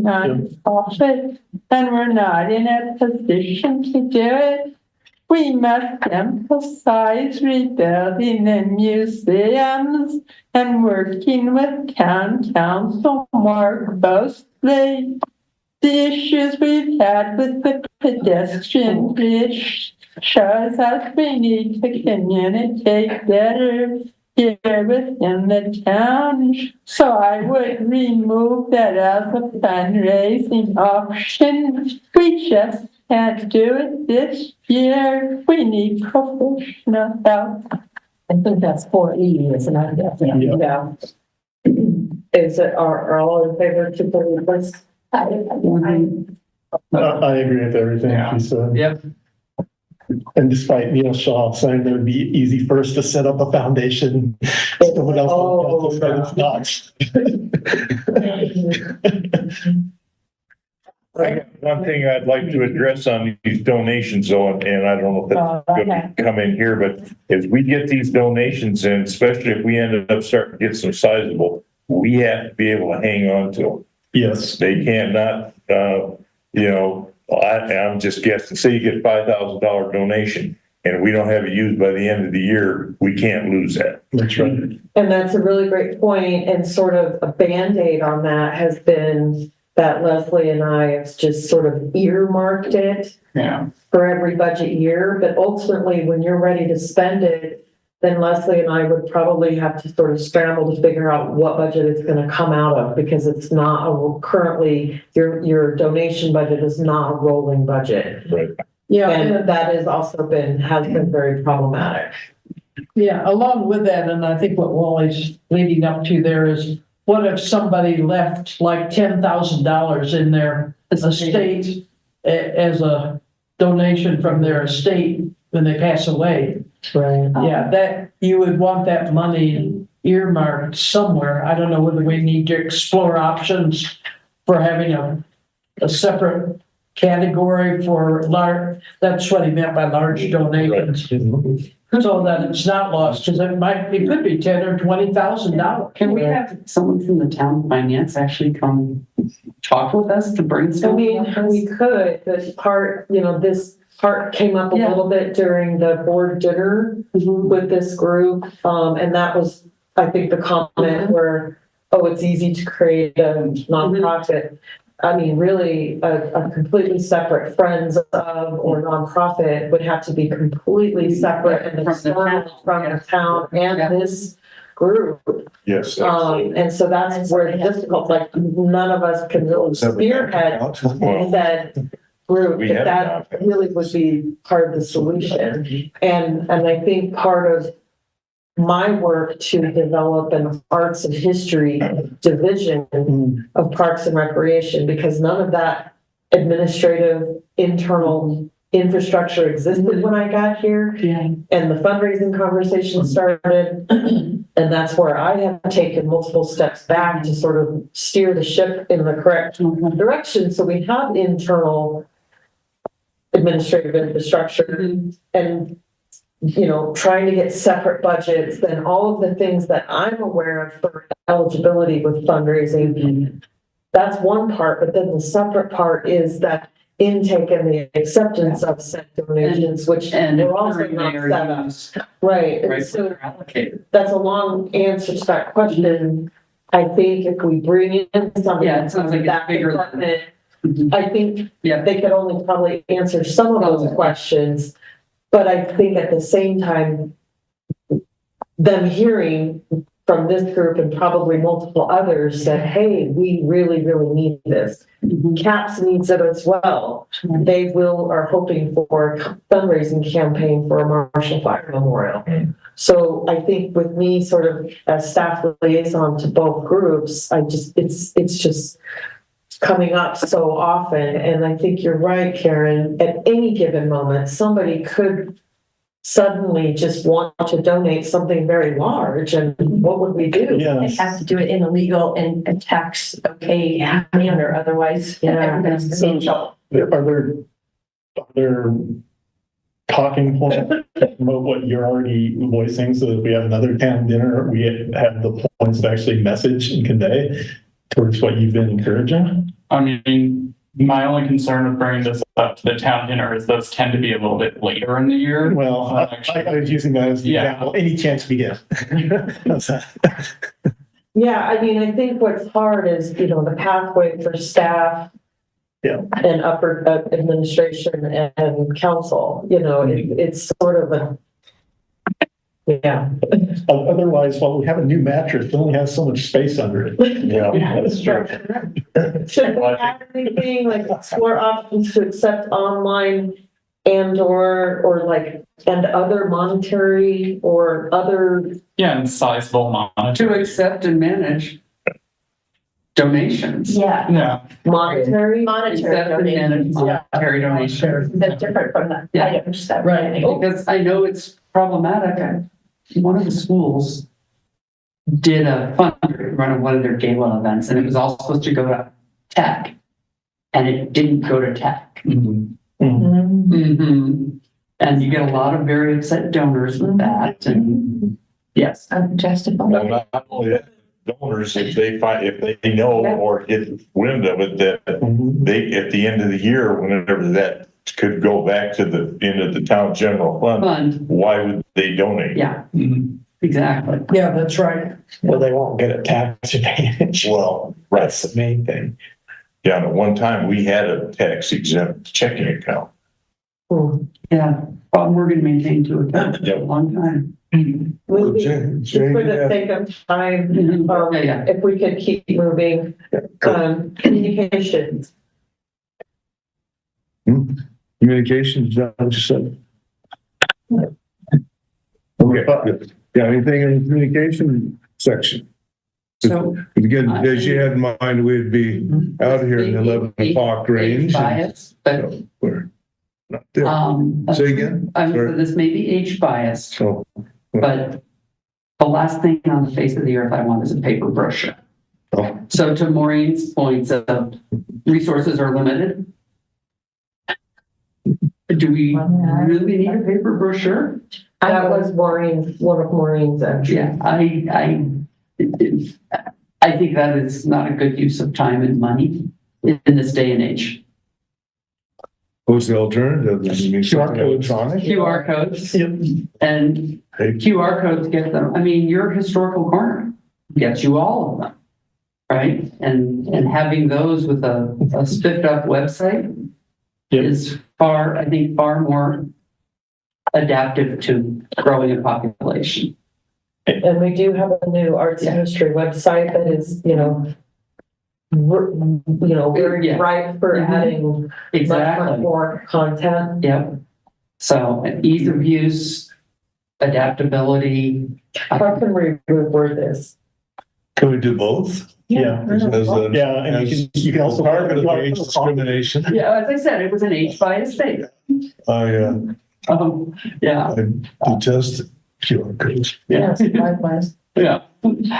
nonprofit, and we're not in a position to do it. We must emphasize rebuilding the museums and working with town council more closely. The issues we've had with the pedestrian bridge shows us we need to communicate better here within the town. So I would remove that as a fundraising option. We just can't do it this year. We need professional help. I think that's 4E, isn't it? Yeah. Is it, are all in favor to believe this? I agree with everything she said. Yep. And despite Neil Shaw saying that it would be easy first to set up a foundation, someone else said it's not. One thing I'd like to address on these donations, though, and I don't know if that's going to come in here, but as we get these donations in, especially if we ended up starting to get some sizable, we have to be able to hang on to them. Yes. They can't not, I'm just guessing, say you get $5,000 donation and we don't have it used by the end of the year, we can't lose that. That's right. And that's a really great point, and sort of a Band-Aid on that has been that Leslie and I have just sort of earmarked it for every budget year, but ultimately when you're ready to spend it, then Leslie and I would probably have to sort of scramble to figure out what budget it's going to come out of, because it's not currently your donation budget is not a rolling budget. Right. Yeah, And that has been very problematic. yeah, along with that, and I think what Wally's leading up to there is, what if somebody left like $10,000 in their estate as a donation from their estate when they pass away? Right. Yeah, that, you would want that money earmarked somewhere. I don't know whether we need to explore options for having a separate category for large, that's what he meant by large donations. So that it's not lost, because it could be $10,000 or $20,000. Can we have someone from the town finance actually come talk with us to brainstorm? I mean, we could, but this part came up a little bit during the board dinner with this group. And that was, I think, the comment where, it's easy to create a nonprofit. I mean, really, a completely separate friends of or nonprofit would have to be completely separate and external from the town and this group. Yes. And so that's where it's difficult, like none of us can really spearhead that group, but that really would be part of the solution. And I think part of my work to develop an arts and history division of Parks and Recreation, because none of that administrative internal infrastructure existed when I got here. And the fundraising conversation started. And that's where I have taken multiple steps back to sort of steer the ship in the correct direction. So we have internal administrative infrastructure and trying to get separate budgets and all of the things that I'm aware of for eligibility with fundraising. That's one part, but then the separate part is that intake and the acceptance of said donations, which we're also not set up. Right. And so that's a long answer to that question. I think if we bring in somebody from that department, I think they could only probably answer some of those questions. But I think at the same time, them hearing from this group and probably multiple others said, hey, we really, really need this. CAPS needs it as well. They are hoping for a fundraising campaign for a Marshall Fire Memorial. So I think with me sort of as staff liaison to both groups, it's just coming up so often. And I think you're right, Karen, at any given moment, somebody could suddenly just want to donate something very large. And what would we do? They have to do it in a legal and a tax manner, otherwise everybody's the same job. Are there talking points about what you're already voicing so that we have another town dinner, we have the points to actually message and convey towards what you've been encouraging? I mean, My only concern with bringing this up to the town dinner is those tend to be a little bit later in the year. Well, I was using that as an Yeah. example, any chance we get. How's that? Yeah, I mean, I think what's hard is, the pathway for staff. Yeah. And upper administration and council, it's sort of a. Yeah. Otherwise, while we have a new mattress, it only has so much space under it. Yeah, that's true. Should we add anything like explore options to accept online and and other monetary or other? Yeah, and sizable To monetary. accept and manage donations. Yeah, Yeah. Monetary? Accept and manage monetary donations. that's different from the Yeah. items that. Right. Because I know it's problematic. One of the schools did a run of one of their gala events, and it was all supposed to go to tech, and it didn't go to tech. Mm-hmm. And you get a lot of very upset donors with that, and yes. Unjustified. Well, not only that, donors, if they know or hit wind of it, that they, at the end of the year, whenever that could go back to the end of the town general fund, why would they donate? Yeah, exactly. Yeah, that's right. Well, they won't get a tax advantage. Well, right. That's the main thing. Yeah, and at one time, we had a tax exempt checking account. Yeah, Bob Morgan maintained to it for a long time. Moving, Jane, just for the sake of time, if we could keep moving, communications. Communications, is that what you said? Okay, good. Yeah, anything in the communication section? So Again, as you had in mind, we'd be out here in the 11 o'clock range. Bias, but No, we're not there. Say again? Sorry. this may be age biased, Oh, but the last thing on the face of the earth I want is a paper brochure. oh, So to Maureen's points of resources are limited. Do we really need a paper brochure? That was one of Maureen's entries. Yeah, I think that is not a good use of time and money in this day and age. what's the alternative? You mean something electronic? QR codes. And QR codes get them. I mean, your historical corner gets you all of them, right? And having those with a spiffed up website is far more adaptive to growing a population. And we do have a new arts and history website that is, very ripe for adding much more content. Yep. So ease of use, adaptability. How can we reword this? Can we do both? Yeah. And you can also target of age discrimination. Yeah, as I said, it was an age biased state. I detest QR codes. Yes, likewise. Yeah.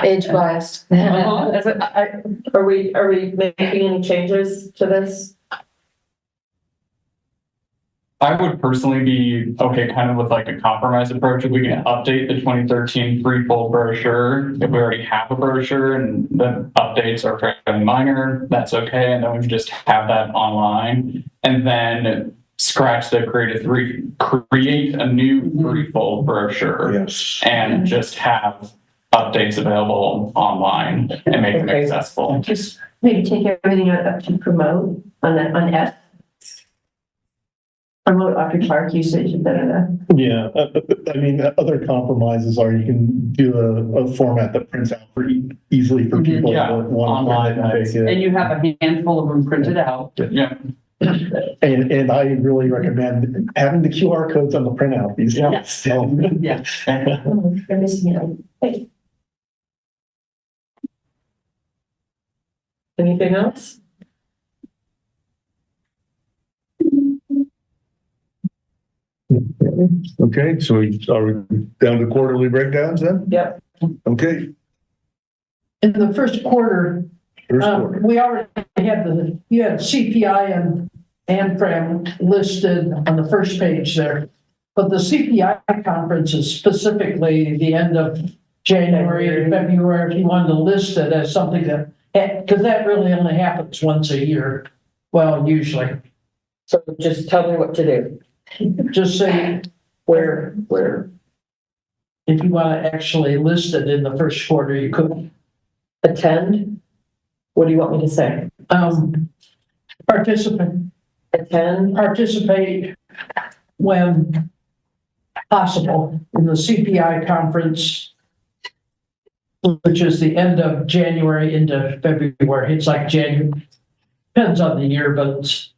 Age biased. Are we making any changes to this? I would personally be okay kind of with like a compromise approach. If we can update the 2013 threefold brochure, if we already have a brochure and the updates are fairly minor, that's okay. And then we can just have that online and then scratch the create a new threefold brochure. Yes. And just have updates available online and make them accessible. Just maybe take everything up to promote on F. Promote after park usage is better than. Yeah, I mean, other compromises are you can do a format that prints out easily for people that want online, to take it. And you have a handful of them printed out. Yeah. And I really recommend having the QR codes on the printout these days. Yeah. You're missing it. Anything else? Okay, so are we down to quarterly breakdowns then? Yep. Okay. In the first quarter, we already had you had CPI and ANFRAM listed on the first page there. But the CPI conference is specifically the end of January, February, if you wanted to list it as something that, because that really only happens once a year. Well, usually, So just tell me what to do. just say Where, if you want to actually list it in the first quarter, you could. attend? What do you want me to say? Participate when possible in the CPI conference, which is the end of January into February. It's like January, depends on the year, but it's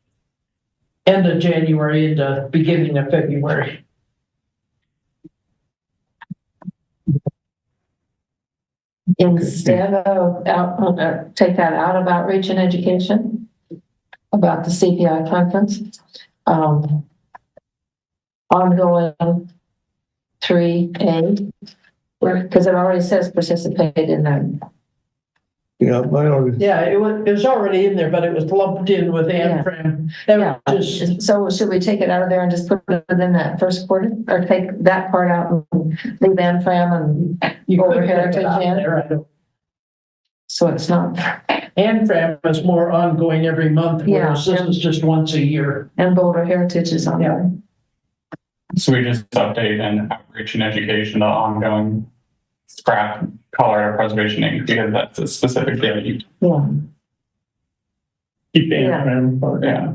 end of January into beginning of February. Instead of take that out of outreach and education, about the CPI conference. Ongoing 3A, because it already says participate in that. Yeah, I already, Yeah, it was already in there, but it was lumped in with AmFram. That was just, So should we take it out of there and just put it in that first quarter, or take that part out and leave AmFram and you over could take Heritage it out in? there. I don't- So it's not, AmFram is more ongoing every month, whereas this is just once a year. and Boulder Heritage is on there. So we just update and outreach and education, the ongoing scrap Colorado Preservation Inc., because that's a specific day. Yeah. Keep the Yeah. AmFram part. Yeah.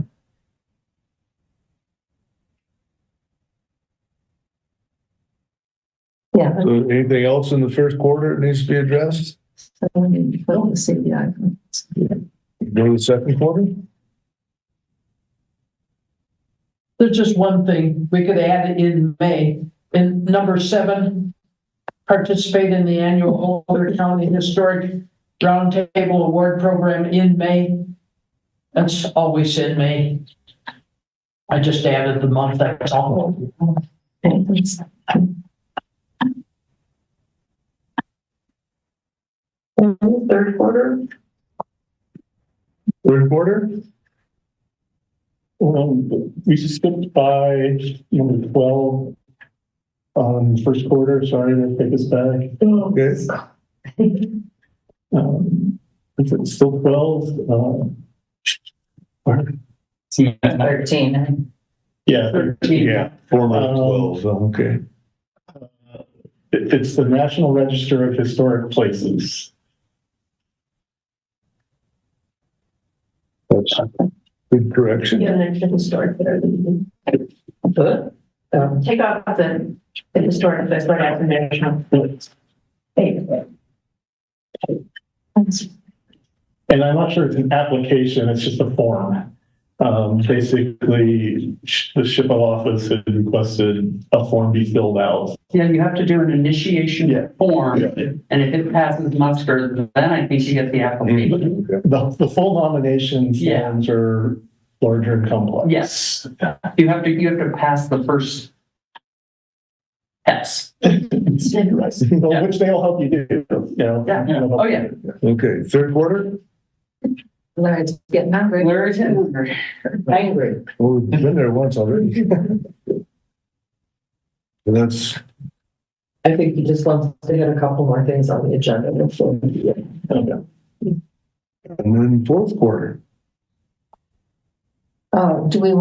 Yeah. so anything else in the first quarter that needs to be addressed? So we need to put the CPI conference. Go to the second quarter? There's just one thing, we could add it in May. In number 7, participate in the annual Boulder County Historic Roundtable Award Program in May. That's always in May. I just added the month, that's all. Third quarter? Third quarter? We skipped by number 12 first quarter. Sorry to take us back. Okay. Is it still 12? 13. Yeah, 13. Yeah, former 12, okay. It's the National Register of Historic Places. That's good correction. Yeah, there's the historic there. Take off the historic, that's right after national. And I'm not sure it's an application, it's just a form. Basically, the SHPO office had requested a form be filled out. Yeah, you have to do an initiation form, Yeah. and if it passes muster, then I think you get the application. The full nomination forms are larger and complex. Yes. You have to pass the first S. Which they'll help you do, you know. Yeah. Oh, yeah. Okay, third quarter? Larry's getting hungry. Larry's angry. Well, we've been there once already. And that's, I think he just wants to get a couple more things on the agenda before. and then fourth quarter. Oh, do we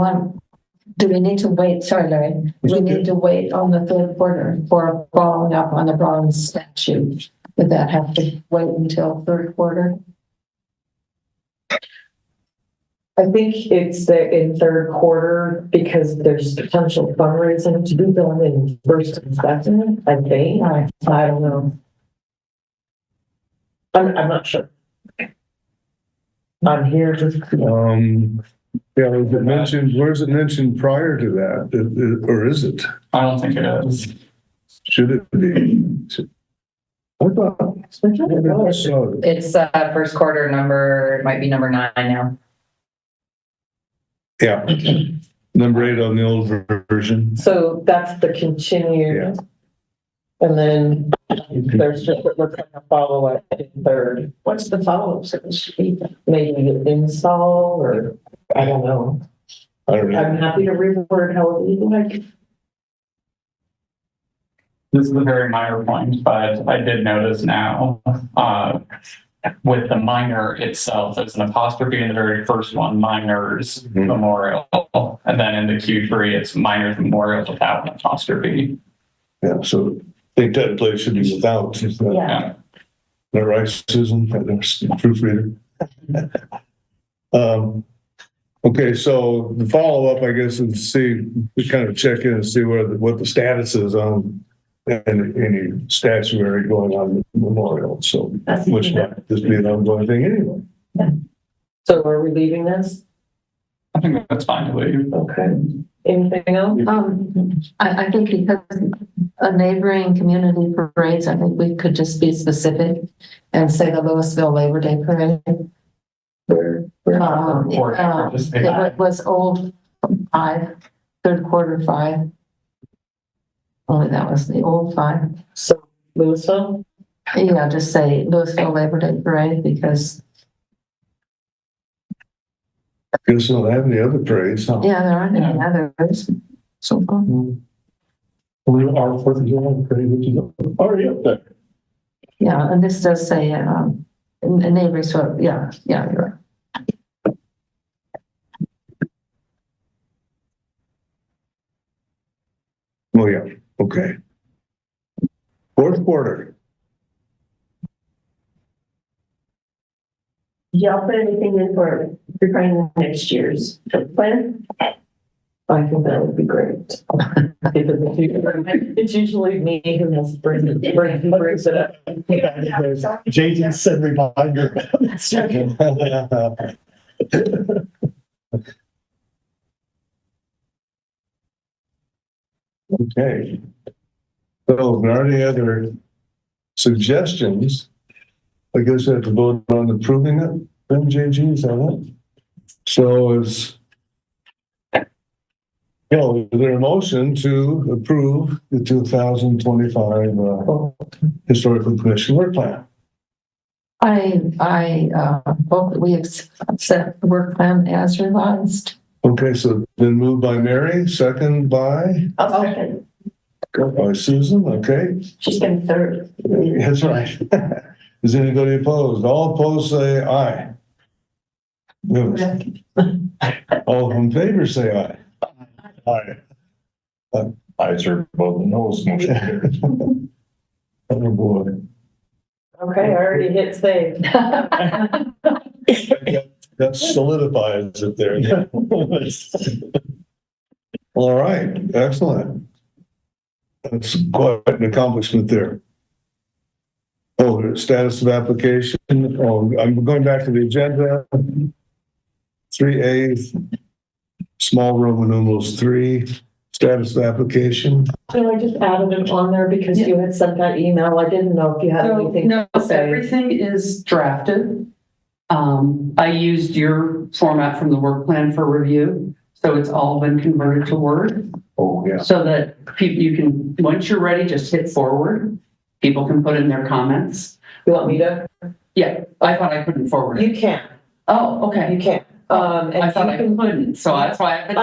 need to wait, sorry, Larry, do we need to wait on the third quarter for following up on the bronze statue? Would that have to wait until third quarter? I think it's in third quarter because there's potential fundraising to be done in first and second, I think. I don't know. I'm not sure. I'm here just. Yeah, was it mentioned, where is it mentioned prior to that? Or is it? I don't think it is. Should it be? I thought. Maybe I saw it. It's first quarter number, it might be number 9 now. Yeah. Number 8 on the old version. So that's the continued. Yeah. And then there's just what we're going to follow up in third. What's the follow-up supposed to be? Maybe install or I don't know. I don't know. I'm happy to reword however you like. This is a very minor point, but I did notice now, with the minor itself, there's an apostrophe in the very first one, minors memorial. And then in the Q3, it's minors memorial without an apostrophe. Yeah, so I think that place should be without. Yeah. That right, Susan? That's proofreader. Okay, so the follow-up, I guess, is see, we kind of check in and see what the status is on any statuary going on the memorial, so, which might just be an ongoing thing anyway. So are we leaving this? I think that's fine to leave. Okay. Anything else? I think because a neighboring community parades, I think we could just be specific and say the Louisville Labor Day Parade. It was old 5, third quarter 5. Only that was the old 5. So Louisville? Yeah, just say Louisville Labor Day Parade because. Guess we don't have any other parades, huh? Yeah, there aren't any others so far. We are 4th of July parade, which is already up there. Yeah, and this does say, neighbors, so, yeah, you're right. Oh, yeah, okay. 4th quarter. Y'all put anything in for preparing next year's plan? I think that would be great. It's usually me who has to bring it up. JJ said reminder. Okay. So, if there are any other suggestions, I guess we have to vote on approving it, then JG, is that it? So is there a motion to approve the 2025 Historical Commission work plan? I hope that we accept the work plan as revised. Okay, so then moved by Mary, second by? I'll second. By Susan, okay. She's been third. That's right. Is anybody opposed? All opposed say aye. Good. All in favor say aye. Aye. Ayes are both no's, motion carries. Oh, boy. Okay, I already hit save. That solidifies it there. All right, excellent. That's quite an accomplishment there. Oh, the status of application. Oh, I'm going back to the agenda. 3A, small Roman numerals 3, status of application. So I just added it on there because you had sent that email. I didn't know if you had anything No, to say. everything is drafted. I used your format from the work plan for review, so it's all been converted to Word. Oh, yeah. So that you can, once you're ready, just hit forward. People can put in their comments. You want me to? Yeah, I thought I couldn't forward it. You can. Oh, okay. You can. And I thought I you can. couldn't, so that's why I've been.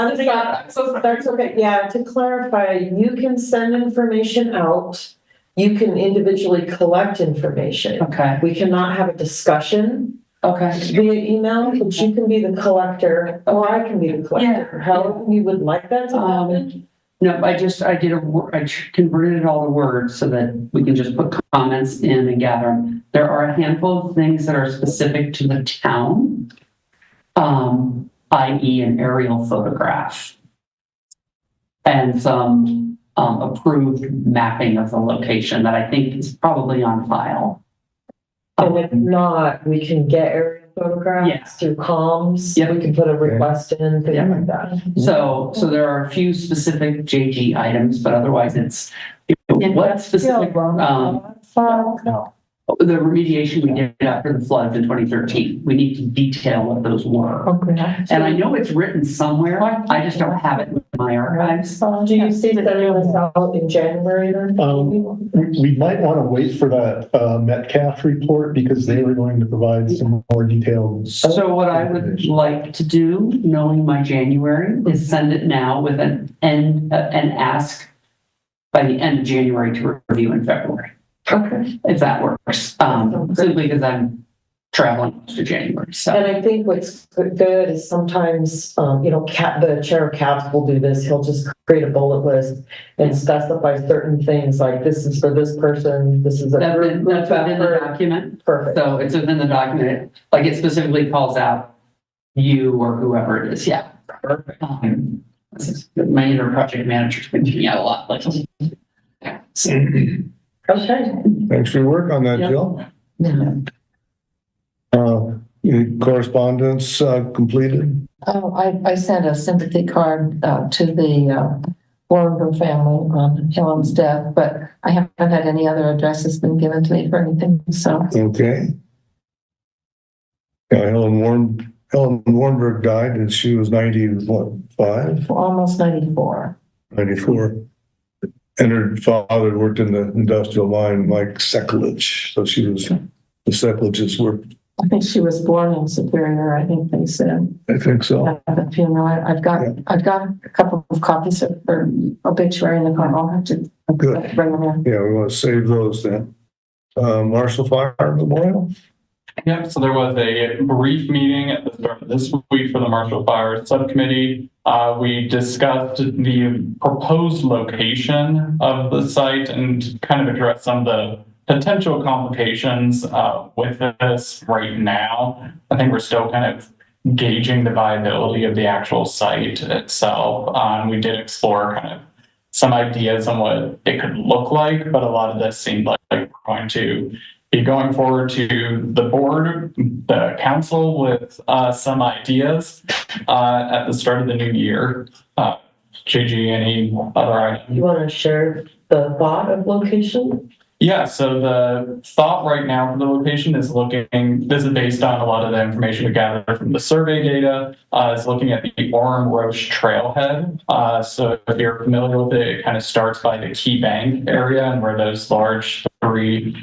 That's okay. Yeah, to clarify, you can send information out. You can individually collect information. Okay, We cannot have a discussion okay. via email, but you can be the collector, or I can be the collector, however you would like that to happen. No, I converted it all to Word so that we can just put comments in and gather them. There are a handful of things that are specific to the town, i.e. an aerial photograph and some approved mapping of the location that I think is probably on file. And if not, we can get aerial photographs Yes. through comms. Yep. We can put a request in, things Yeah. like that. So there are a few specific JG items, but otherwise it's what specific, the remediation we did after the floods in 2013. We need to detail what those were. Okay. And I know it's written somewhere. I just don't have it in my archives. Do you see that it was out in January then? We might want to wait for that Metcalf report because they were going to provide some more details. So what I would like to do, knowing my January, is send it now with an end, and ask by the end of January to review in February. Okay. If that works, simply because I'm traveling to January, so. And I think what's good is sometimes, the chair of CAPS will do this. He'll just create a bullet list and specify certain things like this is for this person, this is a That's group within the effort. document, Perfect. so it's within the document, like it specifically calls out you or whoever it is, yeah. Perfect. This is, my inner project manager's been doing that a lot, like. Yeah, so, Okay. Thanks for your work on that, Jill. Yeah. Any correspondence completed? Oh, I sent a sympathy card to the Warrenberg family on Helen's death, but I haven't had any other addresses been given to me for anything, so. Okay. Helen Warrenberg died and she was 95? Almost 94. 94. And her father worked in the industrial line, Mike Sekulich. So the Sekliches were. I think she was born in Superior, I think they said. I think so. At the funeral. I've got a couple of copies of her obituary in the car. I'll have to Good. bring them in. Yeah, we want to save those then. Marshall Fire Memorial? Yep, so there was a brief meeting at the start of this week for the Marshall Fire Subcommittee. We discussed the proposed location of the site and kind of addressed some of the potential complications with this right now. I think we're still kind of gauging the viability of the actual site itself. We did explore kind of some ideas on what it could look like, but a lot of this seemed like we're going to be going forward to the board, the council with some ideas at the start of the new year. JG, any other items? You want to share the thought of location? Yeah, so the thought right now for the location is this is based on a lot of the information we gathered from the survey data, is looking at the Orem Roche trailhead. So if you're familiar with it, it kind of starts by the Key Bank area and where those large three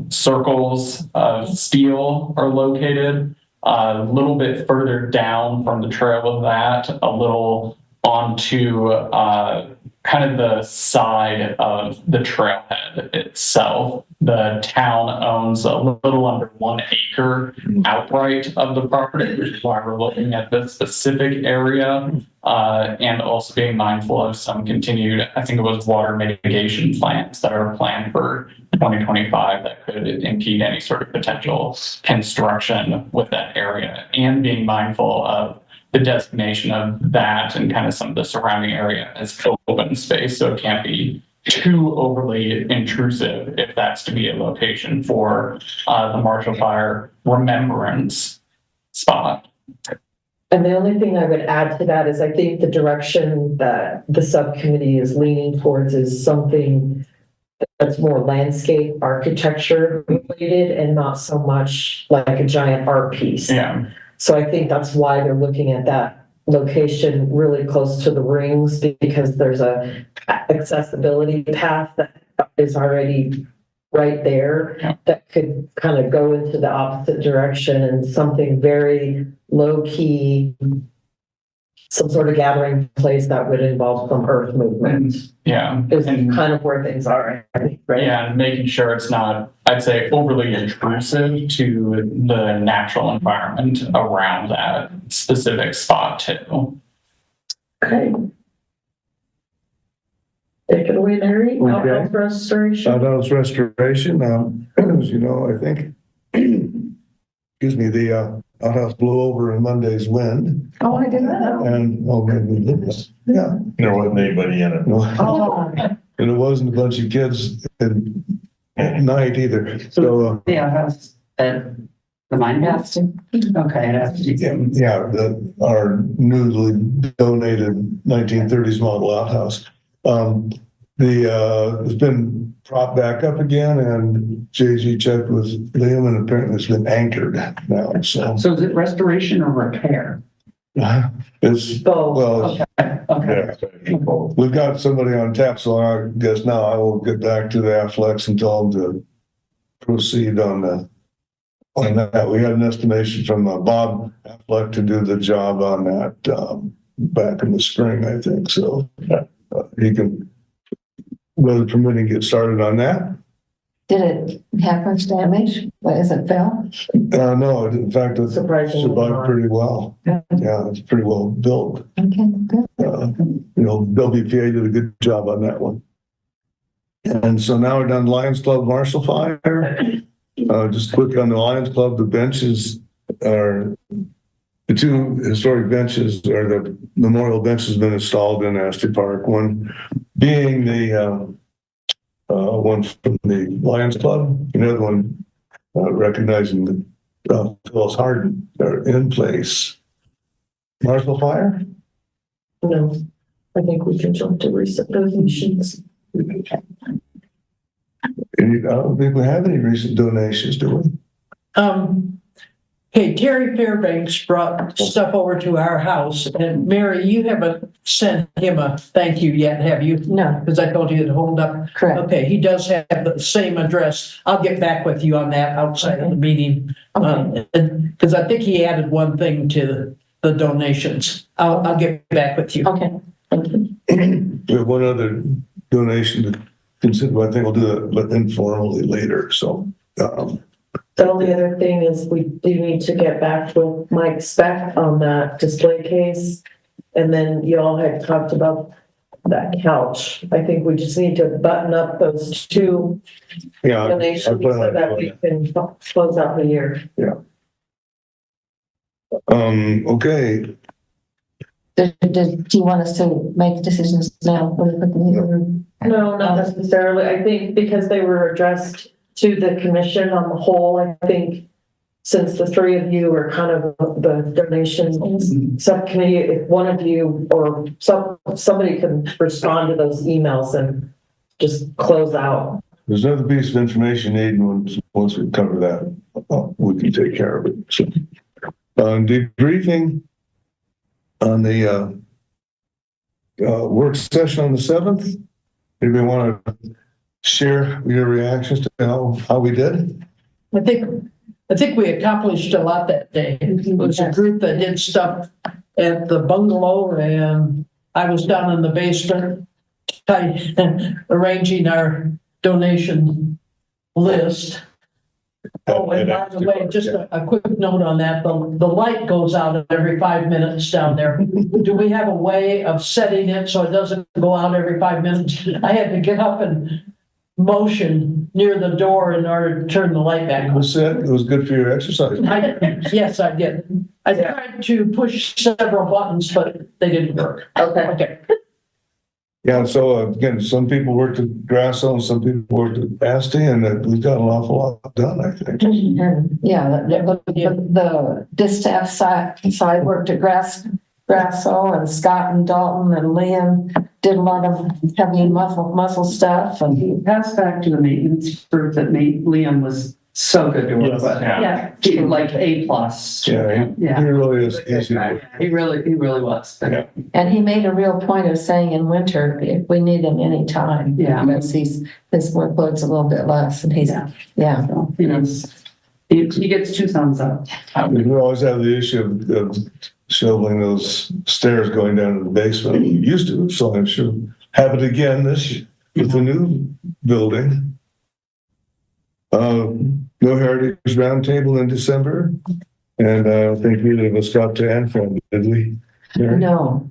circles of steel are located. A little bit further down from the trail of that, a little onto kind of the side of the trailhead itself. The town owns a little under 1 acre outright of the property, which is why we're looking at this specific area, and also being mindful of some continued, I think it was water mitigation plans that are planned for 2025 that could impede any sort of potential construction with that area, and being mindful of the designation of that and kind of some of the surrounding area as open space. So it can't be too overly intrusive if that's to be a location for the Marshall Fire Remembrance spot. And the only thing I would add to that is I think the direction that the subcommittee is leaning towards is something that's more landscape architecture related and not so much like a giant art piece. Yeah. So I think that's why they're looking at that location really close to the rings, because there's a accessibility path that is already right there that could kind of go into the opposite direction, and something very low key, some sort of gathering place that would involve some earth movement. Yeah. Is kind of where things are, I think, right? Yeah, and making sure it's not, I'd say, overly intrusive to the natural environment around that specific spot too. Okay. Take it away, Larry. Outhouse restoration. Outhouse restoration, as you know, I think, excuse me, the outhouse blew over in Monday's wind. Oh, I didn't know. And, yeah. There wasn't anybody in it. Oh. And it wasn't a bunch of kids at night either. So, Yeah, that's the mine house. Okay, it has to be. yeah, our newly donated 1930s model outhouse. It's been propped back up again, and JG checked with Liam, and apparently it's been anchored now. So is it restoration or repair? it's Both. well, Okay. we've got somebody on tap, so I guess now I will get back to the Afflex and tell them to proceed on that. We had an estimation from Bob Affleck to do the job on that back in the spring, I think. So he can, weather permitting, get started on that. did it have much damage? What, is it fell? No, in fact, it Surprisingly survived not. pretty well. Yeah. Yeah, it's pretty well built. Okay, good. WPA did a good job on that one. And so now we're done Lions Club Marshall Fire. Just quick on the Lions Club, the benches are, the two historic benches, or the memorial bench has been installed in Astor Park. One being the one from the Lions Club, another one recognizing the Phyllis Harden are in place. Marshall Fire? No, I think we can jump to recent donations. I don't think we have any recent donations, do we? Okay, Terry Fairbanks brought stuff over to our house, and Mary, you haven't sent him a thank you yet, have you? No, Because I told you to hold up. correct. Okay, he does have the same address. I'll get back with you on that outside of the meeting. Okay. Because I think he added one thing to the donations. I'll get back with you. Okay, thank you. We have one other donation to consider, but I think we'll do it informally later, so. The only other thing is we do need to get back with Mike Speck on that display case. And then y'all had talked about that couch. I think we just need to button up those two Yeah. donations so that we can close out the year. Okay, Do you want us to make decisions now? Really quickly? No, not necessarily. I think because they were addressed to the commission on the whole, I think since the three of you are kind of the donations subcommittee, if one of you or somebody can respond to those emails and just close out. there's another piece of information needed, and once we cover that, we can take care of it. So, debriefing on the work session on the 7th. Anybody want to share your reactions to how we did? I think we accomplished a lot that day. It was a group that did stuff at the bungalow, and I was down in the basement arranging our donation list. Oh, and by the way, just a quick note on that, the light goes out every 5 minutes down there. Do we have a way of setting it so it doesn't go out every 5 minutes? I had to get up and motion near the door in order to turn the light back It on. was good for your exercise. Yes, I did. I tried to push several buttons, but they didn't work. Okay. Yeah, so again, some people worked at Grasso and some people worked at Asti, and we've got an awful lot done, I think. Yeah, the distaff side worked at Grasso, and Scott and Dalton and Liam did a lot of heavy muscle stuff. And He passed back to the maintenance group that Liam was so good to work with. Yeah. He like A+. Yeah, Yeah. he really is easy to work. He really was. Yeah. And he made a real point of saying in winter, if we need him anytime. Yeah. Because his workload's a little bit less, and he's, yeah. So, he gets 2 thumbs up. We always have the issue of shoveling those stairs going down to the basement. We used to, so I'm sure have it again this year with the new building. No Heritage Roundtable in December, and I don't think either of us got to Anfram, did we? Mary? No.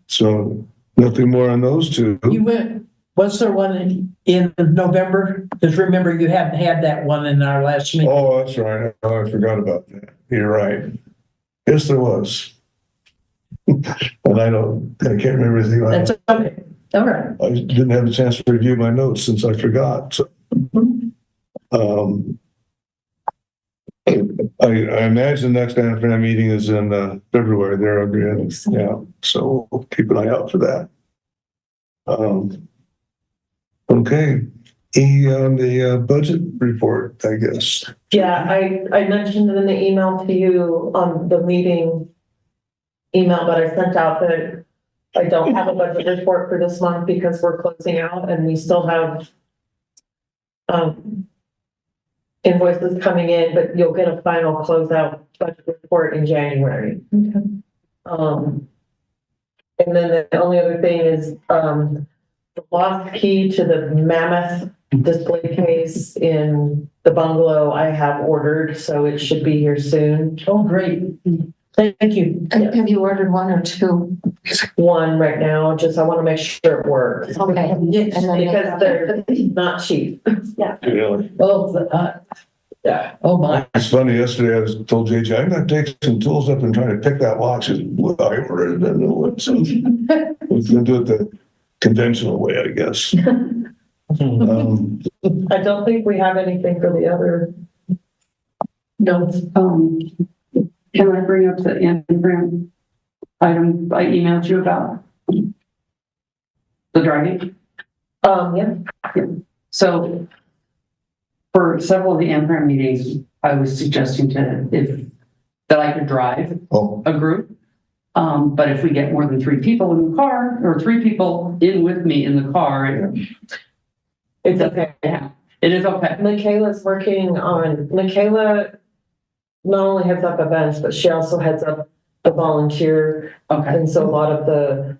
So nothing more on those two. You went, was there one in November? Because remember, you hadn't had that one in our last meeting. Oh, that's right. Oh, I forgot about that. You're right. Yes, there was. And I can't remember anything like That's okay. All right. I didn't have a chance to review my notes since I forgot. So, I imagine the next Anfram meeting is in February there again. Yeah, so we'll keep an eye out for that. Okay, on the budget report, I guess. Yeah, I mentioned in the email to you on the meeting email that I sent out that I don't have a budget report for this month because we're closing out and we still have invoices coming in, but you'll get a final closeout budget report in January. And then the only other thing is the lost key to the Mammoth display case in the bungalow I have ordered, so it should be here soon. Oh, great. Thank you. Have you ordered one or two? One right now, just I want to make sure it works. Okay. Because they're not cheap. Really? Oh, yeah. Oh, my. It's funny, yesterday I was told JJ, I'm gonna take some tools up and try to pick that lock. She said, well, I ordered it, I know what. So we're gonna do it the conventional way, I guess. I don't think we have anything for the other. No, can I bring up the in-grant item I emailed you about? The driving? Yeah. So for several of the in-grant meetings, I was suggesting that I could drive Oh, a group. But if we get more than 3 people in the car, or 3 people in with me in the car, It's okay. yeah, it is okay. Michaela not only heads up events, but she also heads up the volunteer. Okay. And so a lot of the,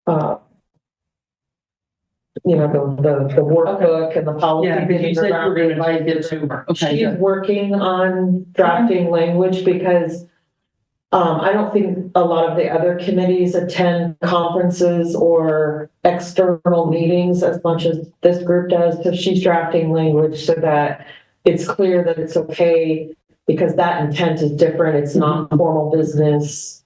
the workbook and the policy. Yeah, because you said you were gonna try to get to her. Okay, She's good. working on drafting language because I don't think a lot of the other committees attend conferences or external meetings as much as this group does. So she's drafting language so that it's clear that it's okay, because that intent is different. It's not formal business,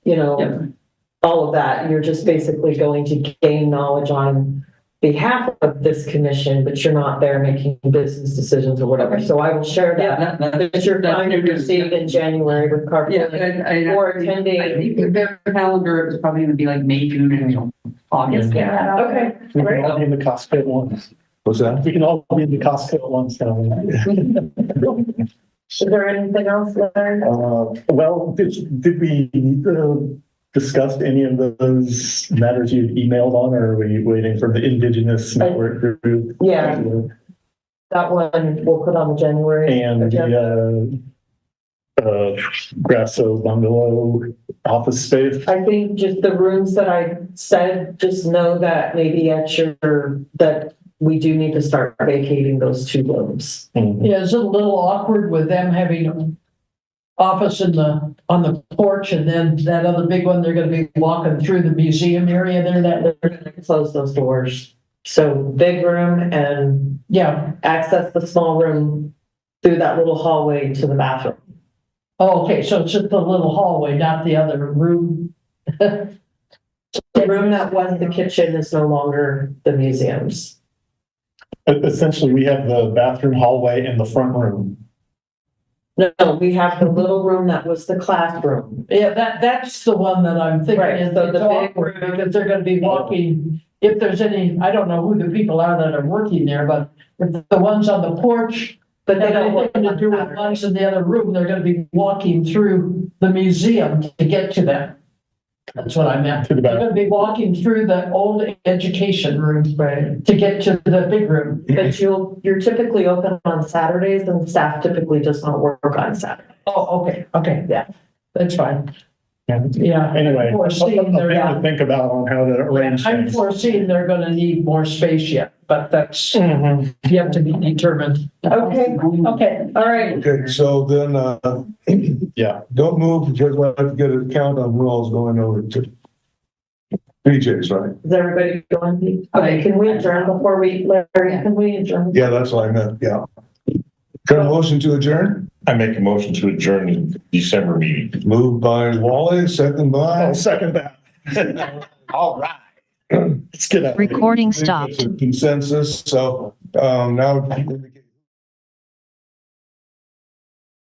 all of that. You're just basically going to gain knowledge on behalf of this commission, but you're not there making business decisions or whatever. So I will share that. That you're fine to receive in January with carpooling or attending. I think their calendar is probably gonna be like May, June, and August. Yeah, okay. We can all be in the Costco at once. what's that? We can all be in the Costco at once now. Is there anything else, Larry? Well, did we discuss any of those matters you emailed on, or are we waiting for the Indigenous Network Group? Yeah. That one we'll put on the January. And agenda. the Grasso bungalow office space. I think just the rooms that I said, just know that maybe that we do need to start vacating those 2 rooms. Yeah, is it a little awkward with them having an office on the porch and then that other big one, they're gonna be walking through the museum area there, They're gonna close those doors. So big room and access the small room through that little hallway to the bathroom. Oh, okay, so it's just the little hallway, not the other room. The room that was the kitchen is no longer the museum's. Essentially, we have the bathroom, hallway, and the front room. No, we have the little room that was the classroom. Yeah, that's the one that I'm thinking Right, is so it's the big awkward room- because they're gonna be walking, if there's any, I don't know who the people are that are working there, but if the ones on the porch, But they have don't work anything to on do with Saturday. ones in the other room, they're gonna be walking through the museum to get to them. That's what I meant. To the They're back. gonna be walking through the old education room to get to the big room. But you're typically open on Saturdays and staff typically does not work on Saturday. Oh, okay, yeah, that's fine. Yeah. Anyway, I'm foreseeing a thing they're to not- think about on how to arrange I'm things. foreseeing they're gonna need more space yet, but that's yet to be determined. Okay, Okay, all right. Okay, so then, Yeah. don't move because we'll have to get a count on who all's going over to BJ's, right? Is everybody going? Okay, can we adjourn before Larry, can we adjourn? Yeah, that's what I meant, yeah. Got a motion to adjourn? I make a motion to adjourn the December meeting. Moved by Wally, second by. I'll second that. All right. Let's get out. Recording I think that's stopped. a Consensus, so, now